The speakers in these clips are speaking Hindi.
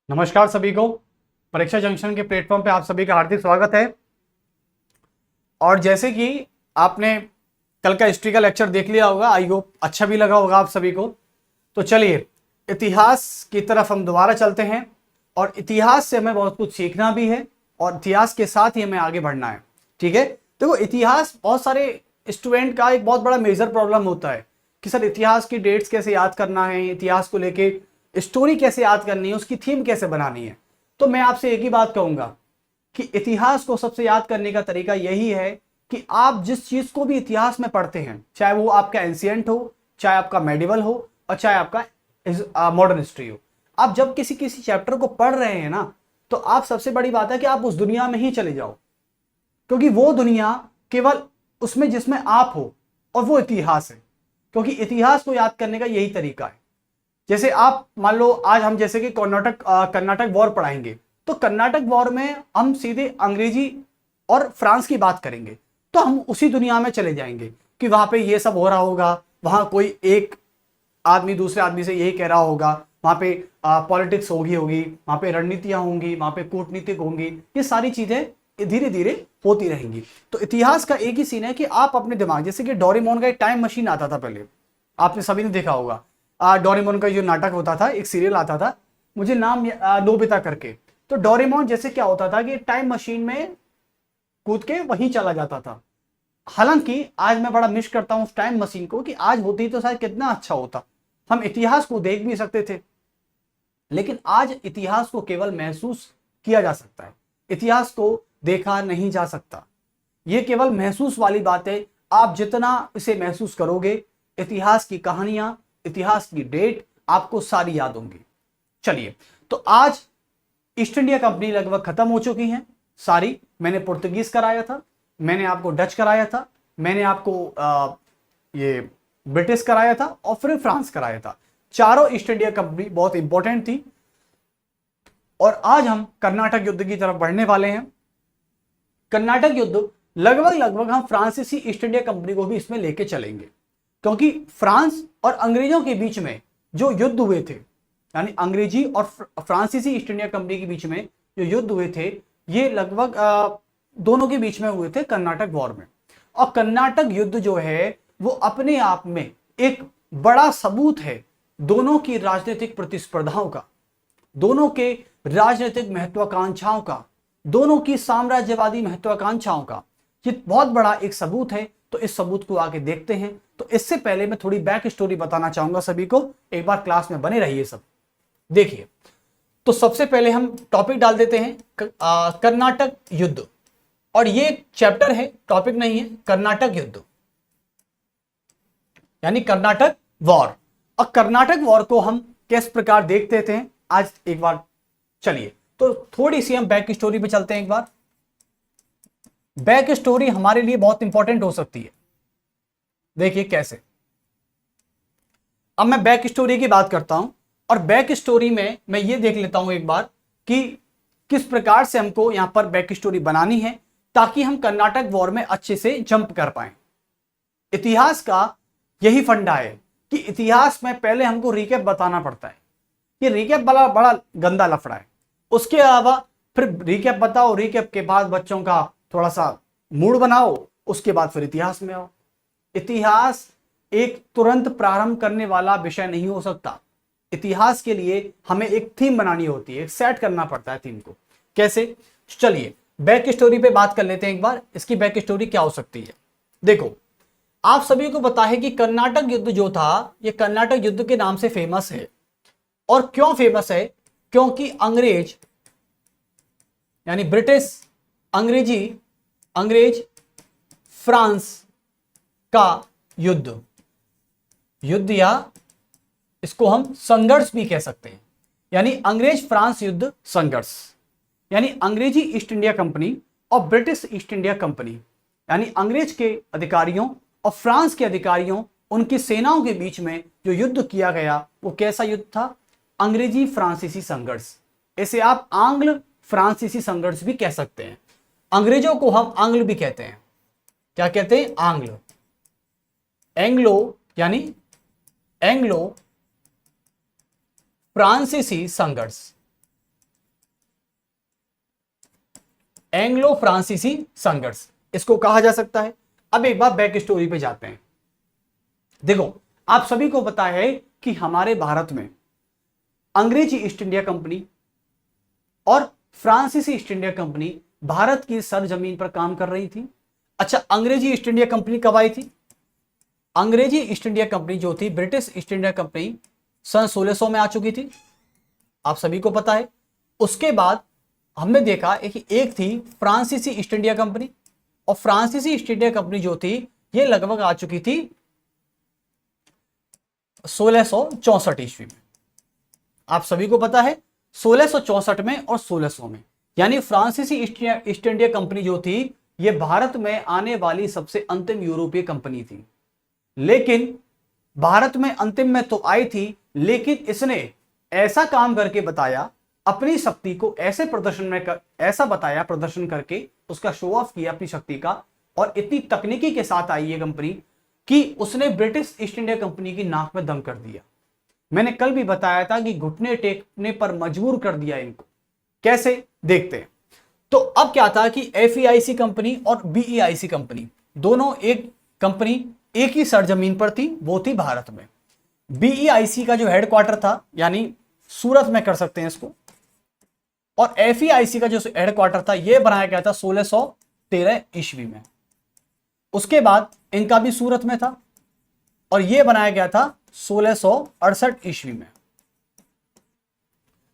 नमस्कार सभी को। परीक्षा जंक्शन के प्लेटफॉर्म पे आप सभी का हार्दिक स्वागत है। और जैसे कि आपने कल का हिस्ट्री का लेक्चर देख लिया होगा, आई होप अच्छा भी लगा होगा आप सभी को। तो चलिए इतिहास की तरफ हम दोबारा चलते हैं और इतिहास से हमें बहुत कुछ सीखना भी है और इतिहास के साथ ही हमें आगे बढ़ना है। ठीक है, देखो इतिहास बहुत सारे स्टूडेंट का एक बहुत बड़ा मेजर प्रॉब्लम होता है कि सर इतिहास की डेट्स कैसे याद करना है, इतिहास को लेके स्टोरी कैसे याद करनी है, उसकी थीम कैसे बनानी है। तो मैं आपसे एक ही बात कहूंगा कि इतिहास को सबसे याद करने का तरीका यही है कि आप जिस चीज को भी इतिहास में पढ़ते हैं, चाहे वो आपका एंशियंट हो, चाहे आपका मेडिवल हो और चाहे आपका मॉडर्न हिस्ट्री हो, आप जब किसी किसी चैप्टर को पढ़ रहे हैं ना, तो आप सबसे बड़ी बात है कि आप उस दुनिया में ही चले जाओ, क्योंकि वो दुनिया केवल उसमें जिसमें आप हो, और वो इतिहास है। क्योंकि इतिहास को याद करने का यही तरीका है। जैसे आप मान लो आज हम जैसे कि कर्नाटक वॉर पढ़ाएंगे, तो कर्नाटक वॉर में हम सीधे अंग्रेजी और फ्रांस की बात करेंगे, तो हम उसी दुनिया में चले जाएंगे कि वहां पे ये सब हो रहा होगा, वहां कोई एक आदमी दूसरे आदमी से यही कह रहा होगा, वहां पे पॉलिटिक्स होगी होगी वहां पे रणनीतियां होंगी, वहां पे कूटनीतिक होंगी, ये सारी चीजें धीरे धीरे होती रहेंगी। तो इतिहास का एक ही सीन है कि आप अपने दिमाग, जैसे कि डोरेमोन का एक टाइम मशीन आता था पहले, आपने सभी ने देखा होगा। डोरेमोन का जो नाटक होता था, एक सीरियल आता था, मुझे नाम नोबिता करके। तो डोरेमोन जैसे क्या होता था कि टाइम मशीन में कूद के वहीं चला जाता था। हालांकि आज मैं बड़ा मिस करता हूं उस टाइम मशीन को कि आज होती तो शायद कितना अच्छा होता, हम इतिहास को देख भी सकते थे। लेकिन आज इतिहास को केवल महसूस किया जा सकता है, इतिहास को देखा नहीं जा सकता। यह केवल महसूस वाली बात है। आप जितना इसे महसूस करोगे, इतिहास की कहानियां, इतिहास की डेट आपको सारी याद होंगी। चलिए, तो आज ईस्ट इंडिया कंपनी लगभग खत्म हो चुकी है सारी। मैंने पुर्तगीज कराया था, मैंने आपको डच कराया था, मैंने आपको ये ब्रिटिश कराया था और फिर फ्रांस कराया था। चारों ईस्ट इंडिया कंपनी बहुत इंपॉर्टेंट थी। और आज हम कर्नाटक युद्ध की तरफ बढ़ने वाले हैं। कर्नाटक युद्ध लगभग लगभग हम फ्रांसीसी ईस्ट इंडिया कंपनी को भी इसमें लेके चलेंगे, क्योंकि फ्रांस और अंग्रेजों के बीच में जो युद्ध हुए थे, यानी अंग्रेजी और फ्रांसीसी ईस्ट इंडिया कंपनी के बीच में जो युद्ध हुए थे, ये लगभग दोनों के बीच में हुए थे कर्नाटक वॉर में। और कर्नाटक युद्ध जो है वो अपने आप में एक बड़ा सबूत है दोनों की राजनीतिक प्रतिस्पर्धाओं का, दोनों के राजनीतिक महत्वाकांक्षाओं का, दोनों की साम्राज्यवादी महत्वाकांक्षाओं का। ये बहुत बड़ा एक सबूत है। तो इस सबूत को आगे देखते हैं। तो इससे पहले मैं थोड़ी बैक स्टोरी बताना चाहूंगा सभी को, एक बार क्लास में बने रहिए सब। देखिए, तो सबसे पहले हम टॉपिक डाल देते हैं कर्नाटक युद्ध। और ये चैप्टर है, टॉपिक नहीं है, कर्नाटक युद्ध यानी कर्नाटक वॉर। और कर्नाटक वॉर को हम किस प्रकार देखते थे आज एक बार। चलिए, तो थोड़ी सी हम बैक स्टोरी पे चलते हैं एक बार। बैक स्टोरी हमारे लिए बहुत इंपॉर्टेंट हो सकती है। देखिए कैसे। अब मैं बैक स्टोरी की बात करता हूं, और बैक स्टोरी में मैं ये देख लेता हूं एक बार कि किस प्रकार से हमको यहां पर बैक स्टोरी बनानी है, ताकि हम कर्नाटक वॉर में अच्छे से जंप कर पाए। इतिहास का यही फंडा है कि इतिहास में पहले हमको रिकैप बताना पड़ता है। ये रिकैप बड़ा बड़ा गंदा लफड़ा है। उसके अलावा फिर रिकैप बताओ, रिकैप के बाद बच्चों का थोड़ा सा मूड बनाओ, उसके बाद फिर इतिहास में आओ। इतिहास एक तुरंत प्रारंभ करने वाला विषय नहीं हो सकता। इतिहास के लिए हमें एक थीम बनानी होती है, सेट करना पड़ता है थीम को। कैसे? चलिए बैक स्टोरी पे बात कर लेते हैं एक बार। इसकी बैक स्टोरी क्या हो सकती है? देखो, आप सभी को पता है कि कर्नाटक युद्ध जो था, ये कर्नाटक युद्ध के नाम से फेमस है। और क्यों फेमस है? क्योंकि अंग्रेज यानी ब्रिटिश, अंग्रेज फ्रांस का युद्ध, या इसको हम संघर्ष भी कह सकते हैं, यानी अंग्रेज फ्रांस युद्ध संघर्ष, यानी अंग्रेजी ईस्ट इंडिया कंपनी और ब्रिटिश ईस्ट इंडिया कंपनी, यानी अंग्रेज के अधिकारियों और फ्रांस के अधिकारियों, उनकी सेनाओं के बीच में जो युद्ध किया गया, वो कैसा युद्ध था? अंग्रेजी फ्रांसीसी संघर्ष। इसे आप आंग्ल फ्रांसीसी संघर्ष भी कह सकते हैं। अंग्रेजों को हम आंग्ल भी कहते हैं। क्या कहते हैं? आंग्ल। एंग्लो यानी एंग्लो फ्रांसीसी संघर्ष। एंग्लो फ्रांसीसी संघर्ष इसको कहा जा सकता है। अब एक बार बैक स्टोरी पे जाते हैं। देखो, आप सभी को पता है कि हमारे भारत में अंग्रेजी ईस्ट इंडिया कंपनी और फ्रांसीसी ईस्ट इंडिया कंपनी भारत की सरजमीन पर काम कर रही थी। अच्छा, अंग्रेजी ईस्ट इंडिया कंपनी कब आई थी? अंग्रेजी ईस्ट इंडिया कंपनी जो थी, ब्रिटिश ईस्ट इंडिया कंपनी सन 1600 में आ चुकी थी, आप सभी को पता है। उसके बाद हमने देखा कि एक थी फ्रांसीसी ईस्ट इंडिया कंपनी, और फ्रांसीसी ईस्ट इंडिया कंपनी जो थी ये लगभग आ चुकी थी 1664 ईस्वी में। आप सभी को पता है 1664 में और 1600 में, यानी फ्रांसीसी ईस्ट इंडिया कंपनी जो थी ये भारत में आने वाली सबसे अंतिम यूरोपीय कंपनी थी। लेकिन भारत में अंतिम में तो आई थी, लेकिन इसने ऐसा काम करके बताया, अपनी शक्ति को ऐसे प्रदर्शन में ऐसा बताया, प्रदर्शन करके उसका शो ऑफ किया अपनी शक्ति का, और इतनी तकनीकी के साथ आई ये कंपनी कि उसने ब्रिटिश ईस्ट इंडिया कंपनी की नाक में दम कर दिया। मैंने कल भी बताया था कि घुटने टेकने पर मजबूर कर दिया इनको। कैसे, देखते हैं। तो अब क्या था कि एफईआईसी कंपनी और बीईआईसी कंपनी दोनों एक कंपनी एक ही सरजमीन पर थी, वो थी भारत में। बीईआईसी का जो हेडक्वार्टर था, यानी सूरत में कर सकते हैं इसको, और एफईआईसी का जो हेडक्वार्टर था ये बनाया गया था 1613 ईस्वी में। उसके बाद इनका भी सूरत में था, और ये बनाया गया था 1668 ईस्वी में,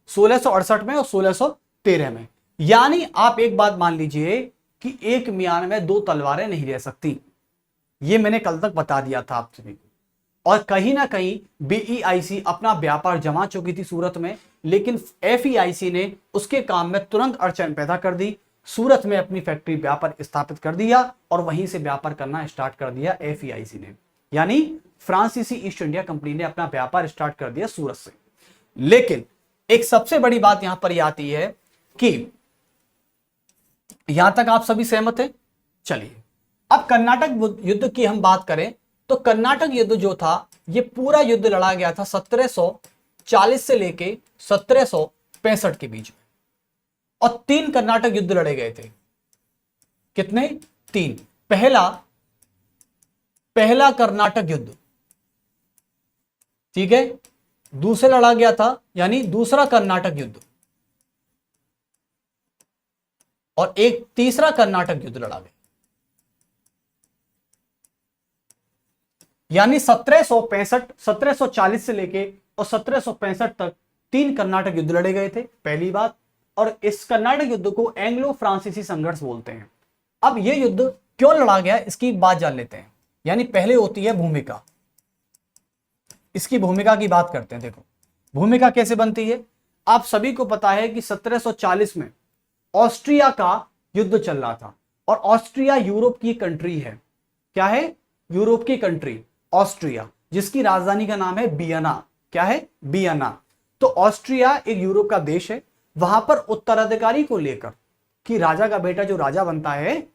1668 में और 1613 में। यानी आप एक बात मान लीजिए कि एक म्यान में दो तलवारें नहीं रह सकती, ये मैंने कल तक बता दिया था आप सभी को। और कहीं ना कहीं बीईआईसी अपना व्यापार जमा चुकी थी सूरत में, लेकिन एफईआईसी ने उसके काम में तुरंत अड़चन पैदा कर दी, सूरत में अपनी फैक्ट्री व्यापार स्थापित कर दिया और वहीं से व्यापार करना स्टार्ट कर दिया एफईआईसी ने। यानी फ्रांसीसी ईस्ट इंडिया कंपनी ने अपना व्यापार स्टार्ट कर दिया सूरत से। लेकिन एक सबसे बड़ी बात यहां पर यह आती है कि यहां तक आप सभी सहमत हैं? चलिए, अब कर्नाटक युद्ध की हम बात करें तो कर्नाटक युद्ध जो था ये पूरा युद्ध लड़ा गया था 1740 से लेके 1765 के बीच में, और 3 कर्नाटक युद्ध लड़े गए थे। कितने? 3। पहला कर्नाटक युद्ध, ठीक है, दूसरा लड़ा गया था यानी दूसरा कर्नाटक युद्ध, और एक तीसरा कर्नाटक युद्ध लड़ा गया। यानी 1765, 1740 से लेके और 1765 तक 3 कर्नाटक युद्ध लड़े गए थे, पहली बात। और इस कर्नाटक युद्ध को एंग्लो फ्रांसीसी संघर्ष बोलते हैं। अब यह युद्ध क्यों लड़ा गया इसकी बात जान लेते हैं। यानी पहले होती है भूमिका, इसकी भूमिका की बात करते हैं। देखो भूमिका कैसे बनती है। आप सभी को पता है कि 1740 में ऑस्ट्रिया का युद्ध चल रहा था, और ऑस्ट्रिया यूरोप की कंट्री है। क्या है? यूरोप की कंट्री ऑस्ट्रिया, जिसकी राजधानी का नाम है वियना। क्या है? वियना। तो ऑस्ट्रिया एक यूरोप का देश है। वहां पर उत्तराधिकारी को लेकर कि राजा का बेटा जो राजा बनता है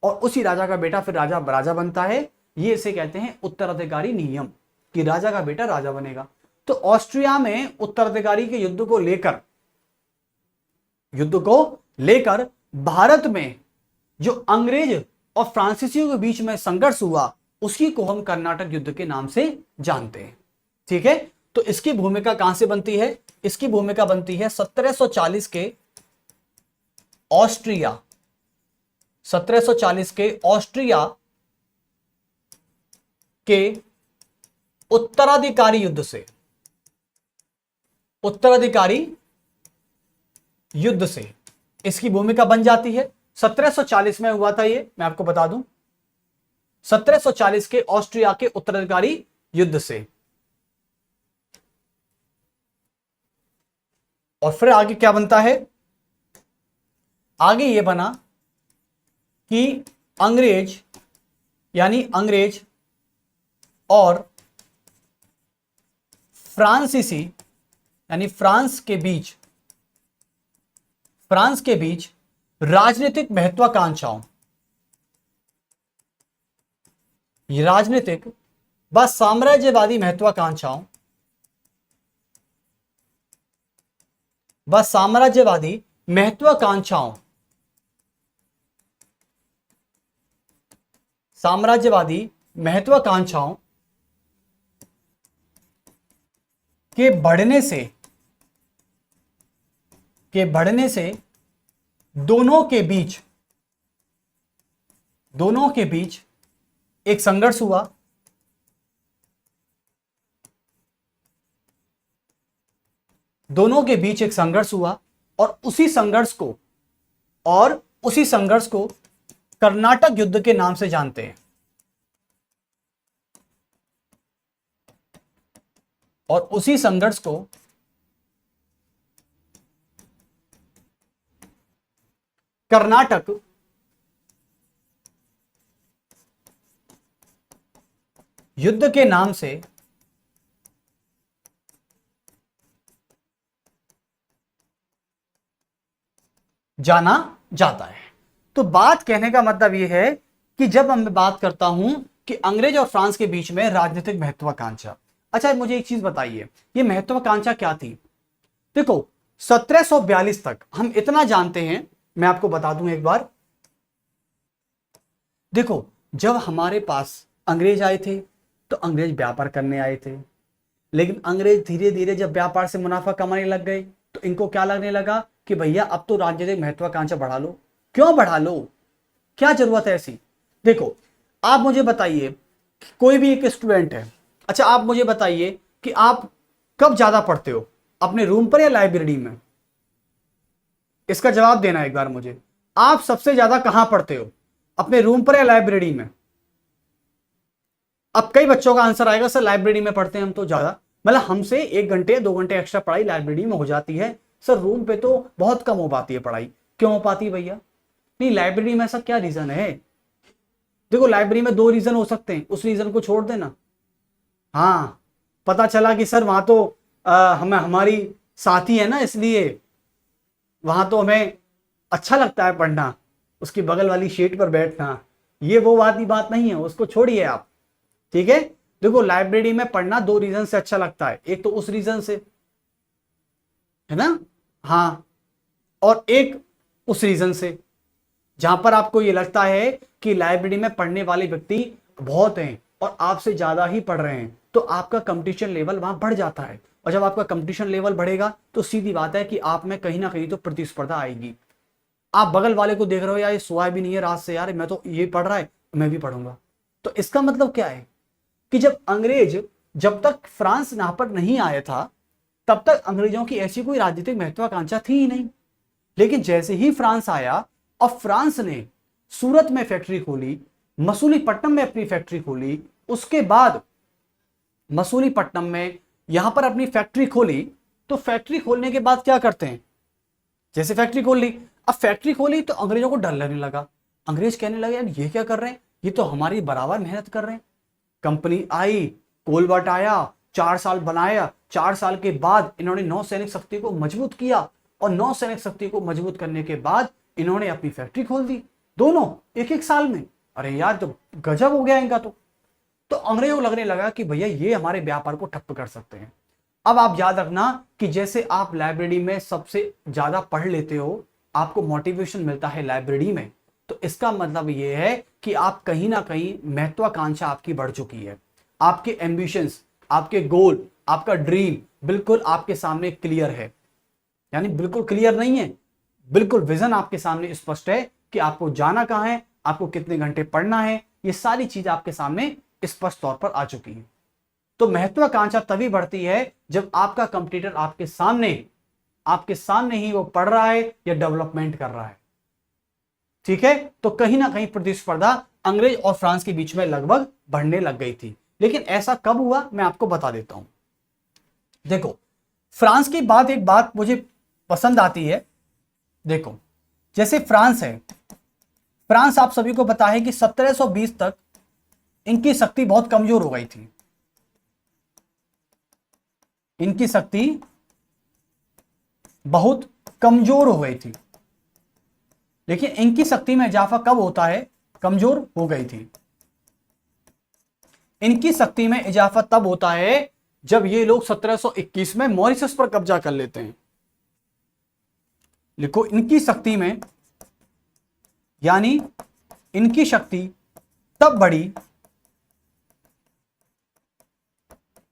और उसी राजा का बेटा फिर राजा बनता है, ये इसे कहते हैं उत्तराधिकारी नियम, कि राजा का बेटा राजा बनेगा। तो ऑस्ट्रिया में उत्तराधिकारी के युद्ध को लेकर भारत में जो अंग्रेज और फ्रांसीसियों के बीच में संघर्ष हुआ, उसी को हम कर्नाटक युद्ध के नाम से जानते हैं। ठीक है, तो इसकी भूमिका कहां से बनती है? इसकी भूमिका बनती है 1740 के ऑस्ट्रिया, 1740 के ऑस्ट्रिया के उत्तराधिकारी युद्ध से, उत्तराधिकारी युद्ध से इसकी भूमिका बन जाती है। 1740 में हुआ था ये, मैं आपको बता दूं, 1740 के ऑस्ट्रिया के उत्तराधिकारी युद्ध से। और फिर आगे क्या बनता है? आगे ये बना कि अंग्रेज और फ्रांसीसी यानी फ्रांस के बीच राजनीतिक महत्वाकांक्षाओं, राजनीतिक व साम्राज्यवादी महत्वाकांक्षाओं साम्राज्यवादी महत्वाकांक्षाओं के बढ़ने से दोनों के बीच एक संघर्ष हुआ। और उसी संघर्ष को कर्नाटक युद्ध के नाम से जानते हैं। और उसी संघर्ष को कर्नाटक युद्ध के नाम से जाना जाता है। तो बात कहने का मतलब यह है कि जब मैं बात करता हूं कि अंग्रेज और फ्रांस के बीच में राजनीतिक महत्वाकांक्षा, अच्छा मुझे एक चीज बताइए, ये महत्वाकांक्षा क्या थी? देखो 1742 तक हम इतना जानते हैं, मैं आपको बता दूं एक बार। देखो जब हमारे पास अंग्रेज आए थे तो अंग्रेज व्यापार करने आए थे, लेकिन अंग्रेज धीरे धीरे जब व्यापार से मुनाफा कमाने लग गए तो इनको क्या लगने लगा कि भैया अब तो राजनीतिक महत्वाकांक्षा बढ़ा लो। क्यों बढ़ा लो, क्या जरूरत है ऐसी? देखो आप मुझे बताइए, कोई भी एक स्टूडेंट है, अच्छा आप मुझे बताइए कि आप कब ज्यादा पढ़ते हो, अपने रूम पर या लाइब्रेरी में? इसका जवाब देना एक बार मुझे। आप सबसे ज्यादा कहां पढ़ते हो, अपने रूम पर या लाइब्रेरी में? अब कई बच्चों का आंसर आएगा सर लाइब्रेरी में पढ़ते हैं हम तो ज्यादा, मतलब हमसे 1 घंटे 2 घंटे एक्स्ट्रा पढ़ाई लाइब्रेरी में हो जाती है सर, रूम पे तो बहुत कम हो पाती है पढ़ाई। क्यों हो पाती है भैया? नहीं लाइब्रेरी में ऐसा क्या रीजन है? देखो लाइब्रेरी में 2 रीजन हो सकते हैं, उस रीजन को छोड़ देना। हाँ पता चला कि सर वहां तो हमारी साथी है ना, इसलिए वहां तो हमें अच्छा लगता है पढ़ना, उसकी बगल वाली सीट पर बैठना, ये वो बात नहीं है, उसको छोड़िए आप, ठीक है। देखो लाइब्रेरी में पढ़ना 2 रीजन से अच्छा लगता है, एक तो उस रीजन से, है ना, हाँ, और एक उस रीजन से जहां पर आपको ये लगता है कि लाइब्रेरी में पढ़ने वाले व्यक्ति बहुत हैं और आपसे ज्यादा ही पढ़ रहे हैं, तो आपका कंपटीशन लेवल वहां बढ़ जाता है। और जब आपका कंपटीशन लेवल बढ़ेगा तो सीधी बात है कि आप में कहीं ना कहीं तो प्रतिस्पर्धा आएगी। आप बगल वाले को देख रहे हो यार ये सोया भी नहीं है रात से, यार मैं तो ये पढ़ रहा है मैं भी पढ़ूंगा। तो इसका मतलब क्या है कि जब तक फ्रांस यहां पर नहीं आया था तब तक अंग्रेजों की ऐसी कोई राजनीतिक महत्वाकांक्षा थी ही नहीं। लेकिन जैसे ही फ्रांस आया और फ्रांस ने सूरत में फैक्ट्री खोली, मसूलीपट्टनम में अपनी फैक्ट्री खोली, उसके बाद मसूलीपट्टनम में यहां पर अपनी फैक्ट्री खोली, तो फैक्ट्री खोलने के बाद क्या करते हैं, जैसे फैक्ट्री खोल ली, अब फैक्ट्री खोली तो अंग्रेजों को डर लगने लगा। अंग्रेज कहने लगे यार ये क्या कर रहे हैं, ये तो हमारी बराबर मेहनत कर रहे हैं। कंपनी आई, कोलबर्ट आया, 4 साल बनाया, 4 साल के बाद इन्होंने नौसैनिक शक्ति को मजबूत किया और नौसैनिक शक्ति को मजबूत करने के बाद इन्होंने अपनी फैक्ट्री खोल दी, दोनों एक साल में। अरे यार तो गजब हो गया इनका। तो अंग्रेजों को लगने लगा कि भैया ये हमारे व्यापार को ठप्प कर सकते हैं। अब आप याद रखना कि जैसे आप लाइब्रेरी में सबसे ज्यादा पढ़ लेते हो, आपको मोटिवेशन मिलता है लाइब्रेरी में, तो इसका मतलब ये है कि आप कहीं ना कहीं महत्वाकांक्षा आपकी बढ़ चुकी है। आपके एम्बिशंस, आपके गोल, आपका ड्रीम बिल्कुल आपके सामने क्लियर है, यानी बिल्कुल क्लियर नहीं है, बिल्कुल विजन आपके सामने स्पष्ट है कि आपको जाना कहां है, आपको कितने घंटे पढ़ना है, ये सारी चीज आपके सामने स्पष्ट तौर पर आ चुकी है। तो महत्वाकांक्षा तभी बढ़ती है जब आपका कंपटीटर आपके सामने ही वो पढ़ रहा है या डेवलपमेंट कर रहा है, ठीक है। तो कहीं ना कहीं प्रतिस्पर्धा अंग्रेज और फ्रांस के बीच में लगभग बढ़ने लग गई थी। लेकिन ऐसा कब हुआ मैं आपको बता देता हूं। देखो फ्रांस की बात, एक बात मुझे पसंद आती है। देखो जैसे फ्रांस है, फ्रांस आप सभी को पता है कि 1720 तक इनकी शक्ति बहुत कमजोर हो गई थी। इनकी शक्ति बहुत कमजोर हो गई थी, लेकिन इनकी शक्ति में इजाफा कब होता है, कमजोर हो गई थी। इनकी शक्ति में इजाफा तब होता है जब ये लोग 1721 में मॉरिशस पर कब्जा कर लेते हैं। लिखो इनकी शक्ति में, यानी इनकी शक्ति तब बढ़ी,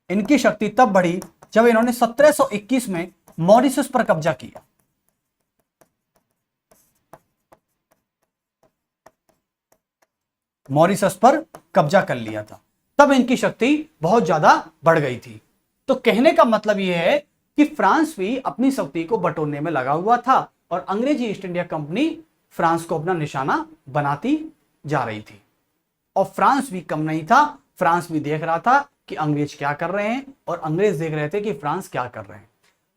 इनकी शक्ति तब बढ़ी जब इन्होंने 1721 में मॉरिशस पर कब्जा किया। मॉरिशस पर कब्जा कर लिया था, तब इनकी शक्ति बहुत ज्यादा बढ़ गई थी। तो कहने का मतलब यह है कि फ्रांस भी अपनी शक्ति को बटोरने में लगा हुआ था और अंग्रेजी ईस्ट इंडिया कंपनी फ्रांस को अपना निशाना बनाती जा रही थी। और फ्रांस भी कम नहीं था, फ्रांस भी देख रहा था कि अंग्रेज क्या कर रहे हैं और अंग्रेज देख रहे थे कि फ्रांस क्या कर रहे हैं।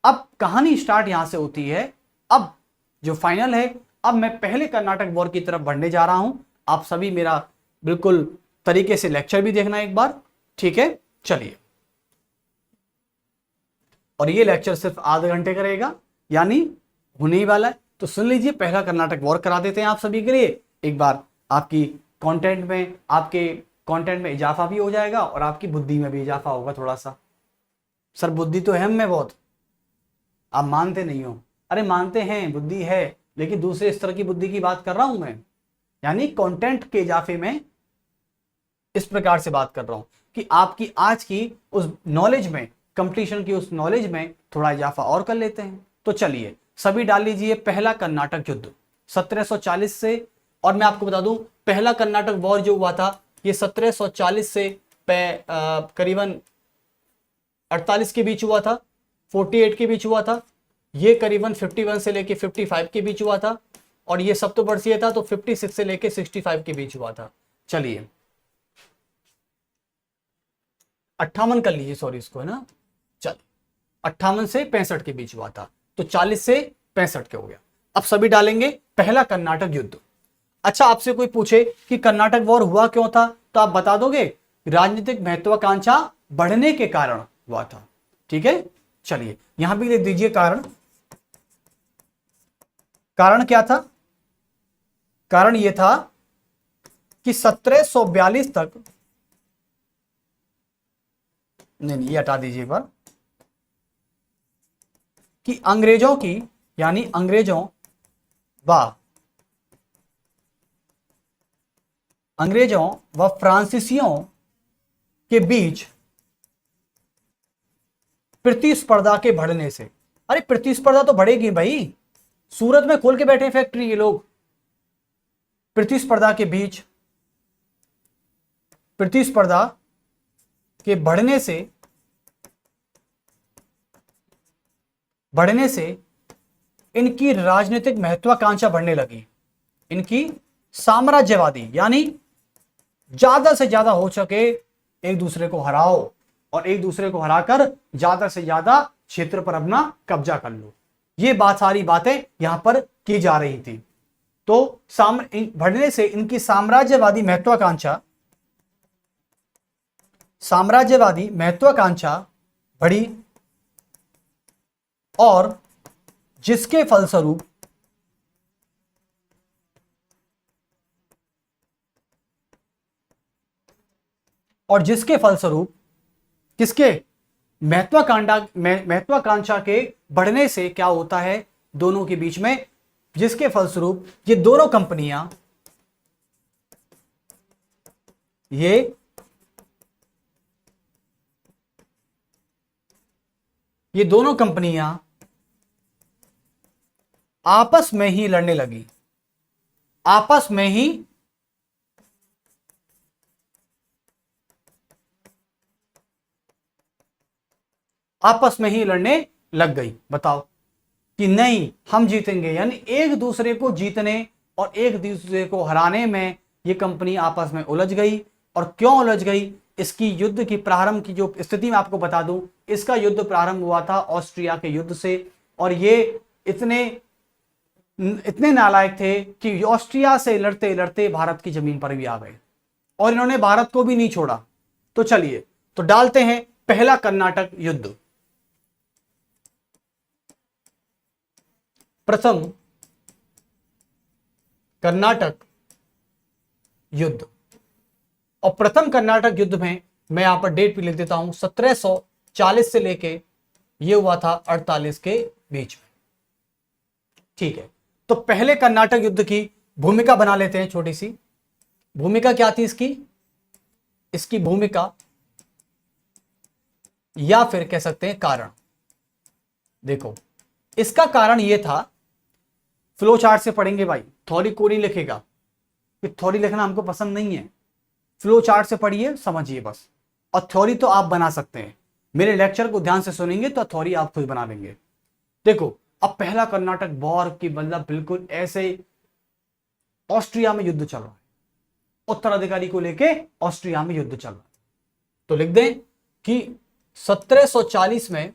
अब कहानी स्टार्ट यहां से होती है। अब जो फाइनल है, अब मैं पहले कर्नाटक वॉर की तरफ बढ़ने जा रहा हूं। आप सभी मेरा बिल्कुल तरीके से लेक्चर भी देखना एक बार, ठीक है? चलिए, और ये लेक्चर सिर्फ आधे घंटे का रहेगा, यानी होने ही वाला है। तो सुन लीजिए, पहला कर्नाटक वॉर करा देते हैं आप सभी के लिए एक बार। आपकी कंटेंट में इजाफा भी हो जाएगा और आपकी बुद्धि में भी इजाफा होगा थोड़ा सा। सर बुद्धि तो है हम में बहुत, आप मानते नहीं हो। अरे मानते हैं, बुद्धि है, लेकिन दूसरे स्तर की बुद्धि की बात कर रहा हूं मैं। यानी कंटेंट के इजाफे में इस प्रकार से बात कर रहा हूं कि आपकी आज की उस नॉलेज में, कंप्लीशन की उस नॉलेज में थोड़ा इजाफा और कर लेते हैं। तो चलिए सभी डाल लीजिए, पहला कर्नाटक युद्ध 1740 से। और मैं आपको बता दूं, पहला कर्नाटक वॉर जो हुआ था ये 1740 से करीबन 48 के बीच हुआ था, 48 के बीच हुआ था। ये करीबन 51 से लेके 55 के बीच हुआ था। और ये सप्तवर्षीय था तो 56 से लेके 65 के बीच हुआ था। चलिए 58 कर लीजिए, सॉरी इसको, है ना। चल 58 से 65 के बीच हुआ था, तो 40 से 65 के हो गया। अब सभी डालेंगे पहला कर्नाटक युद्ध। अच्छा, आपसे कोई पूछे कि कर्नाटक वॉर हुआ क्यों था, तो आप बता दोगे राजनीतिक महत्वाकांक्षा बढ़ने के कारण हुआ था। ठीक है, चलिए यहां भी लिख दीजिए कारण। कारण क्या था? कारण यह था कि 1742 तक, नहीं ये हटा दीजिए एक बार, कि अंग्रेजों की, यानी अंग्रेजों व फ्रांसीसियों के बीच प्रतिस्पर्धा के बढ़ने से। अरे प्रतिस्पर्धा तो बढ़ेगी भाई, सूरत में खोल के बैठे फैक्ट्री ये लोग। प्रतिस्पर्धा के बीच, प्रतिस्पर्धा के बढ़ने से इनकी राजनीतिक महत्वाकांक्षा बढ़ने लगी। इनकी साम्राज्यवादी, यानी ज्यादा से ज्यादा हो सके एक दूसरे को हराओ और एक दूसरे को हराकर ज्यादा से ज्यादा क्षेत्र पर अपना कब्जा कर लो। ये सारी बातें यहां पर की जा रही थी। तो बढ़ने से इनकी साम्राज्यवादी महत्वाकांक्षा बढ़ी और जिसके फलस्वरूप किसके महत्वाकांक्षा के बढ़ने से क्या होता है दोनों के बीच में, जिसके फलस्वरूप ये दोनों कंपनियां आपस में ही लड़ने लगी। आपस में ही लड़ने लग गई। बताओ कि नहीं हम जीतेंगे, यानी एक दूसरे को जीतने और एक दूसरे को हराने में ये कंपनी आपस में उलझ गई। और क्यों उलझ गई, इसकी युद्ध की प्रारंभ की जो स्थिति मैं आपको बता दूं, इसका युद्ध प्रारंभ हुआ था ऑस्ट्रिया के युद्ध से। और ये इतने नालायक थे कि ऑस्ट्रिया से लड़ते लड़ते भारत की जमीन पर भी आ गए और इन्होंने भारत को भी नहीं छोड़ा। तो चलिए तो डालते हैं पहला कर्नाटक युद्ध। प्रथम कर्नाटक युद्ध। और प्रथम कर्नाटक युद्ध में मैं यहां पर डेट भी लिख देता हूं, 1740 से लेके ये हुआ था 48 के बीच में। ठीक है, तो पहले कर्नाटक युद्ध की भूमिका बना लेते हैं छोटी सी। भूमिका क्या थी इसकी, इसकी भूमिका या फिर कह सकते हैं कारण। देखो इसका कारण यह था, फ्लो चार्ट से पढ़ेंगे भाई, थ्योरी को नहीं लिखेगा, कि थ्योरी लिखना हमको पसंद नहीं है, फ्लो चार्ट से पढ़िए समझिए बस। और थ्योरी तो आप बना सकते हैं, मेरे लेक्चर को ध्यान से सुनेंगे तो थ्योरी आप खुद बना लेंगे। देखो अब पहला कर्नाटक वॉर की मतलब बिल्कुल ऐसे ऑस्ट्रिया में युद्ध चल रहा है, उत्तराधिकारी को लेके ऑस्ट्रिया में युद्ध चल रहा है। तो लिख दें कि 1740 में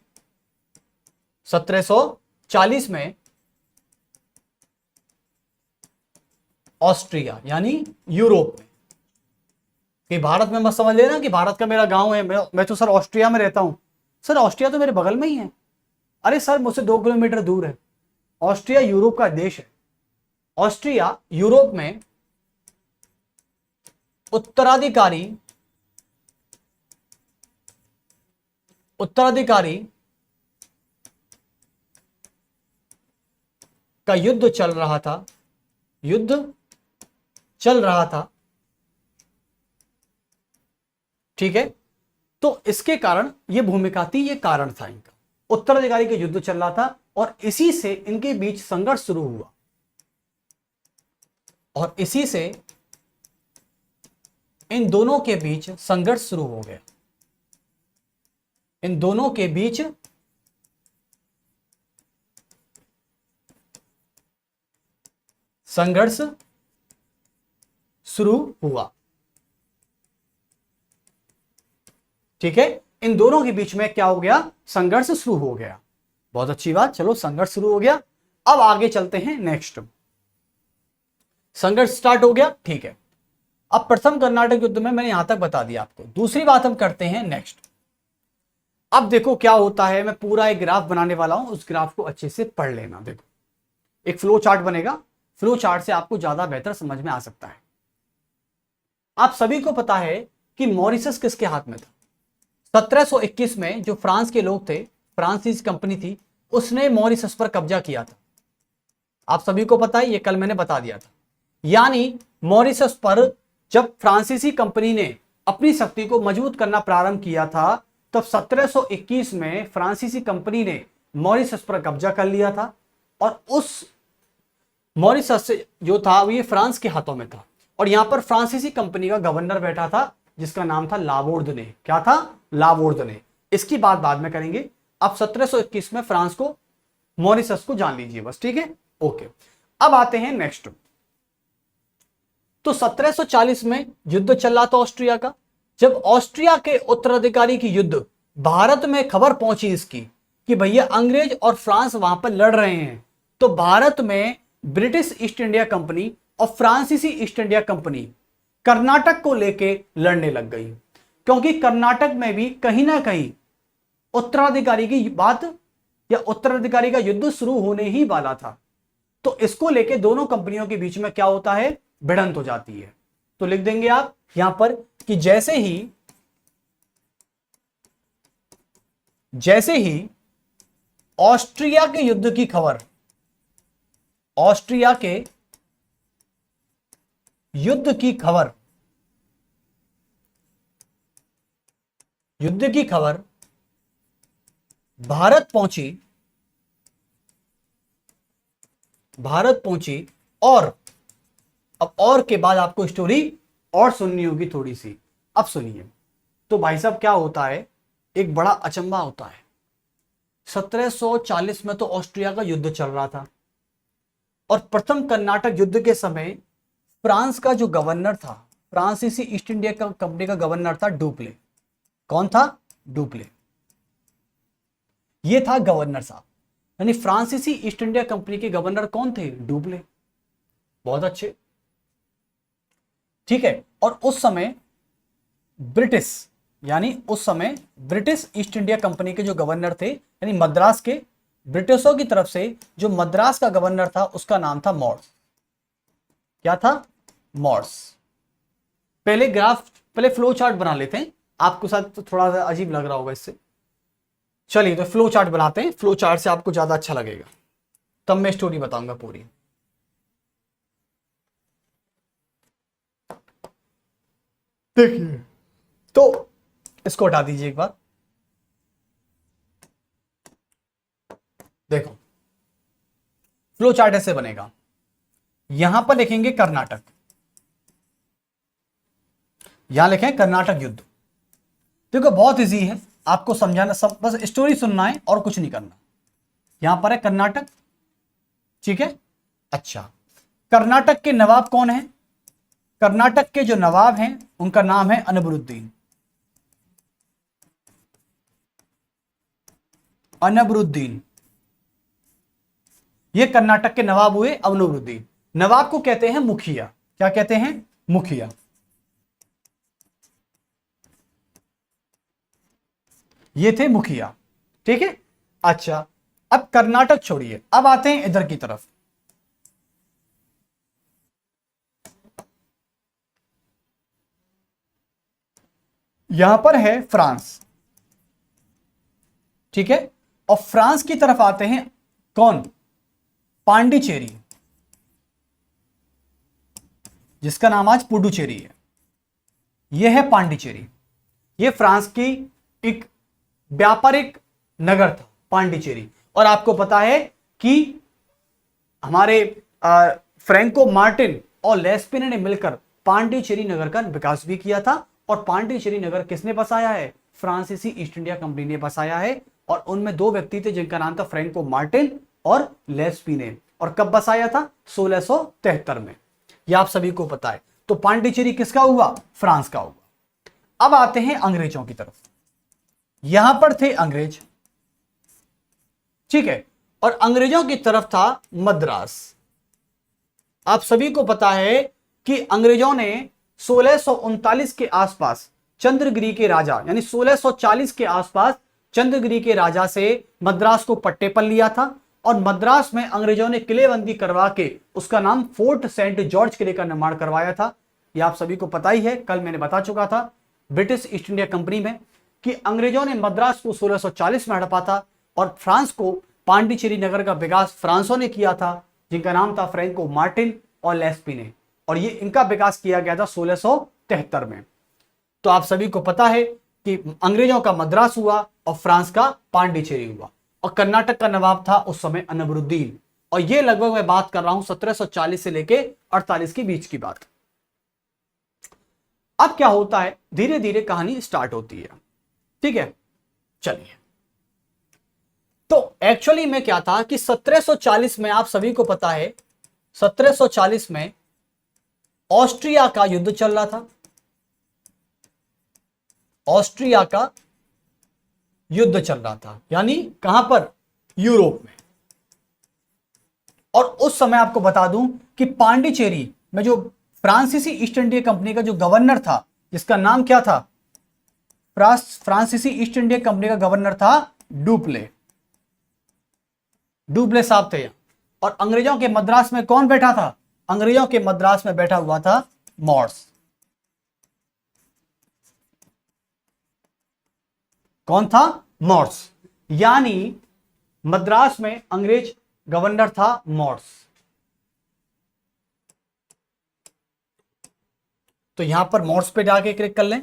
1740 में ऑस्ट्रिया यानी यूरोप में, कि भारत में मत समझ लेना कि भारत का मेरा गांव है, मैं तो सर ऑस्ट्रिया में रहता हूं। सर ऑस्ट्रिया तो मेरे बगल में ही है। अरे सर मुझसे 2 किलोमीटर दूर है। ऑस्ट्रिया यूरोप का देश है। ऑस्ट्रिया यूरोप में उत्तराधिकारी का युद्ध चल रहा था, ठीक है। तो इसके कारण ये भूमिका थी, ये कारण था इनका, उत्तराधिकारी का युद्ध चल रहा था और इसी से इनके बीच संघर्ष शुरू हुआ, और इसी से इन दोनों के बीच संघर्ष शुरू हो गया। इन दोनों के बीच संघर्ष शुरू हुआ, ठीक है। इन दोनों के बीच में क्या हो गया, संघर्ष शुरू हो गया। बहुत अच्छी बात, चलो संघर्ष शुरू हो गया। अब आगे चलते हैं नेक्स्ट। संघर्ष स्टार्ट हो गया, ठीक है। अब प्रथम कर्नाटक युद्ध में मैंने यहां तक बता दिया आपको। दूसरी बात हम करते हैं नेक्स्ट। अब देखो क्या होता है, मैं पूरा एक ग्राफ बनाने वाला हूं, उस ग्राफ को अच्छे से पढ़ लेना। देखो एक फ्लो चार्ट बनेगा, फ्लो चार्ट से आपको ज्यादा बेहतर समझ में आ सकता है। आप सभी को पता है कि मॉरिशस किसके हाथ में था। 1721 में जो फ्रांस के लोग थे, फ्रांसीसी कंपनी थी, उसने मॉरिशस पर कब्जा किया था। आप सभी को पता है, ये कल मैंने बता दिया था। यानी मॉरिशस पर जब फ्रांसीसी कंपनी ने अपनी शक्ति को मजबूत करना प्रारंभ किया था, तब 1721 में फ्रांसीसी कंपनी ने मॉरिशस पर कब्जा कर लिया था, और उस मॉरिशस जो था वो ये फ्रांस के हाथों में था, और यहां पर फ्रांसीसी कंपनी का गवर्नर बैठा था जिसका नाम था लावोर्दने। क्या था, लावोर्दने। इसकी बात बाद में करेंगे। अब 1721 में फ्रांस को, मॉरिशस को जान लीजिए बस, ठीक है, ओके। अब आते हैं नेक्स्ट। तो 1740 में युद्ध चल रहा था ऑस्ट्रिया का। जब ऑस्ट्रिया के उत्तराधिकारी की युद्ध भारत में खबर पहुंची इसकी कि भैया अंग्रेज और फ्रांस वहां पर लड़ रहे हैं, तो भारत में ब्रिटिश ईस्ट इंडिया कंपनी और फ्रांसीसी ईस्ट इंडिया कंपनी कर्नाटक को लेके लड़ने लग गई, क्योंकि कर्नाटक में भी कहीं ना कहीं उत्तराधिकारी की बात या उत्तराधिकारी का युद्ध शुरू होने ही वाला था। तो इसको लेके दोनों कंपनियों के बीच में क्या होता है, भिड़ंत हो जाती है। तो लिख देंगे आप यहां पर कि जैसे ही ऑस्ट्रिया के युद्ध की खबर, ऑस्ट्रिया के युद्ध की खबर भारत पहुंची, और अब और के बाद आपको स्टोरी और सुननी होगी थोड़ी सी। अब सुनिए। तो भाई साहब क्या होता है, एक बड़ा अचंभा होता है। 1740 में तो ऑस्ट्रिया का युद्ध चल रहा था, और प्रथम कर्नाटक युद्ध के समय फ्रांस का जो गवर्नर था, फ्रांसीसी ईस्ट इंडिया कंपनी का गवर्नर था डुप्ले। कौन था, डुप्ले। ये था गवर्नर साहब, यानी फ्रांसीसी ईस्ट इंडिया कंपनी के गवर्नर कौन थे, डुप्ले। बहुत अच्छे, ठीक है। और उस समय ब्रिटिश ईस्ट इंडिया कंपनी के जो गवर्नर थे, यानी मद्रास के, ब्रिटिशों की तरफ से जो मद्रास का गवर्नर था उसका नाम था मॉर्स। क्या था, मॉर्स। पहले फ्लो चार्ट बना लेते हैं, आपको साथ तो थोड़ा सा अजीब लग रहा होगा इससे। चलिए तो फ्लो चार्ट बनाते हैं, फ्लो चार्ट से आपको ज्यादा अच्छा लगेगा, तब मैं स्टोरी बताऊंगा पूरी। देखिए, तो इसको हटा दीजिए एक बार। देखो फ्लो चार्ट ऐसे बनेगा, यहां पर लिखेंगे कर्नाटक, यहां लिखें कर्नाटक युद्ध। देखो बहुत इजी है, आपको समझाना, सब बस स्टोरी सुनना है और कुछ नहीं करना। यहां पर है कर्नाटक, ठीक है। अच्छा, कर्नाटक के नवाब कौन है? कर्नाटक के जो नवाब हैं उनका नाम है अनबरुद्दीन। अनबरुद्दीन, ये कर्नाटक के नवाब हुए अनबरुद्दीन। नवाब को कहते हैं मुखिया। क्या कहते हैं? मुखिया। ये थे मुखिया, ठीक है। अच्छा, अब कर्नाटक छोड़िए, अब आते हैं इधर की तरफ। यहां पर है फ्रांस, ठीक है। और फ्रांस की तरफ आते हैं कौन? पांडिचेरी, जिसका नाम आज पुडुचेरी है। यह है पांडिचेरी। यह फ्रांस की एक व्यापारिक नगर था पांडिचेरी। और आपको पता है कि हमारे फ्रैंको मार्टिन और लेस्पिने ने मिलकर पांडिचेरी नगर का विकास भी किया था। और पांडिचेरी नगर किसने बसाया है? फ्रांसीसी ईस्ट इंडिया कंपनी ने बसाया है। और उनमें दो व्यक्ति थे जिनका नाम था फ्रैंको मार्टिन और लेस्पिने। और कब बसाया था? 1673 में। यह आप सभी को पता है। तो पांडिचेरी किसका हुआ? फ्रांस का हुआ। अब आते हैं अंग्रेजों की तरफ। यहां पर थे अंग्रेज, ठीक है। और अंग्रेजों की तरफ था मद्रास। आप सभी को पता है कि अंग्रेजों ने 1639 के आसपास चंद्रगिरी के राजा, यानी 1640 के आसपास चंद्रगिरी के राजा से मद्रास को पट्टे पर लिया था। और मद्रास में अंग्रेजों ने किलेबंदी करवा के उसका नाम फोर्ट सेंट जॉर्ज किले का निर्माण करवाया था। यह आप सभी को पता ही है, कल मैंने बता चुका था ब्रिटिश ईस्ट इंडिया कंपनी में कि अंग्रेजों ने मद्रास को 1640 में हड़पा था। और फ्रांस को पांडिचेरी नगर का विकास फ्रांसों ने किया था, जिनका नाम था फ्रैंको मार्टिन और लेस्पिने। और ये इनका विकास किया गया था 1673 में। तो आप सभी को पता है कि अंग्रेजों का मद्रास हुआ और फ्रांस का पांडिचेरी हुआ। और कर्नाटक का नवाब था उस समय अनबरुद्दीन। और ये लगभग मैं बात कर रहा हूं 1740 से लेके 48 के बीच की बात। अब क्या होता है, धीरे धीरे कहानी स्टार्ट होती है, ठीक है। चलिए, तो एक्चुअली में क्या था कि 1740 में आप सभी को पता है 1740 में ऑस्ट्रिया का युद्ध चल रहा था। ऑस्ट्रिया का युद्ध चल रहा था, यानी कहां पर? यूरोप में। और उस समय आपको बता दूं कि पांडिचेरी में जो फ्रांसीसी ईस्ट इंडिया कंपनी का जो गवर्नर था, जिसका नाम क्या था? फ्रांसीसी ईस्ट इंडिया कंपनी का गवर्नर था डुप्ले। डुप्ले साहब थे। और अंग्रेजों के मद्रास में कौन बैठा था? अंग्रेजों के मद्रास में बैठा हुआ था मॉर्स। कौन था? मॉर्स। यानी मद्रास में अंग्रेज गवर्नर था मॉर्स। तो यहां पर मॉर्स पे जाके क्लिक कर लें।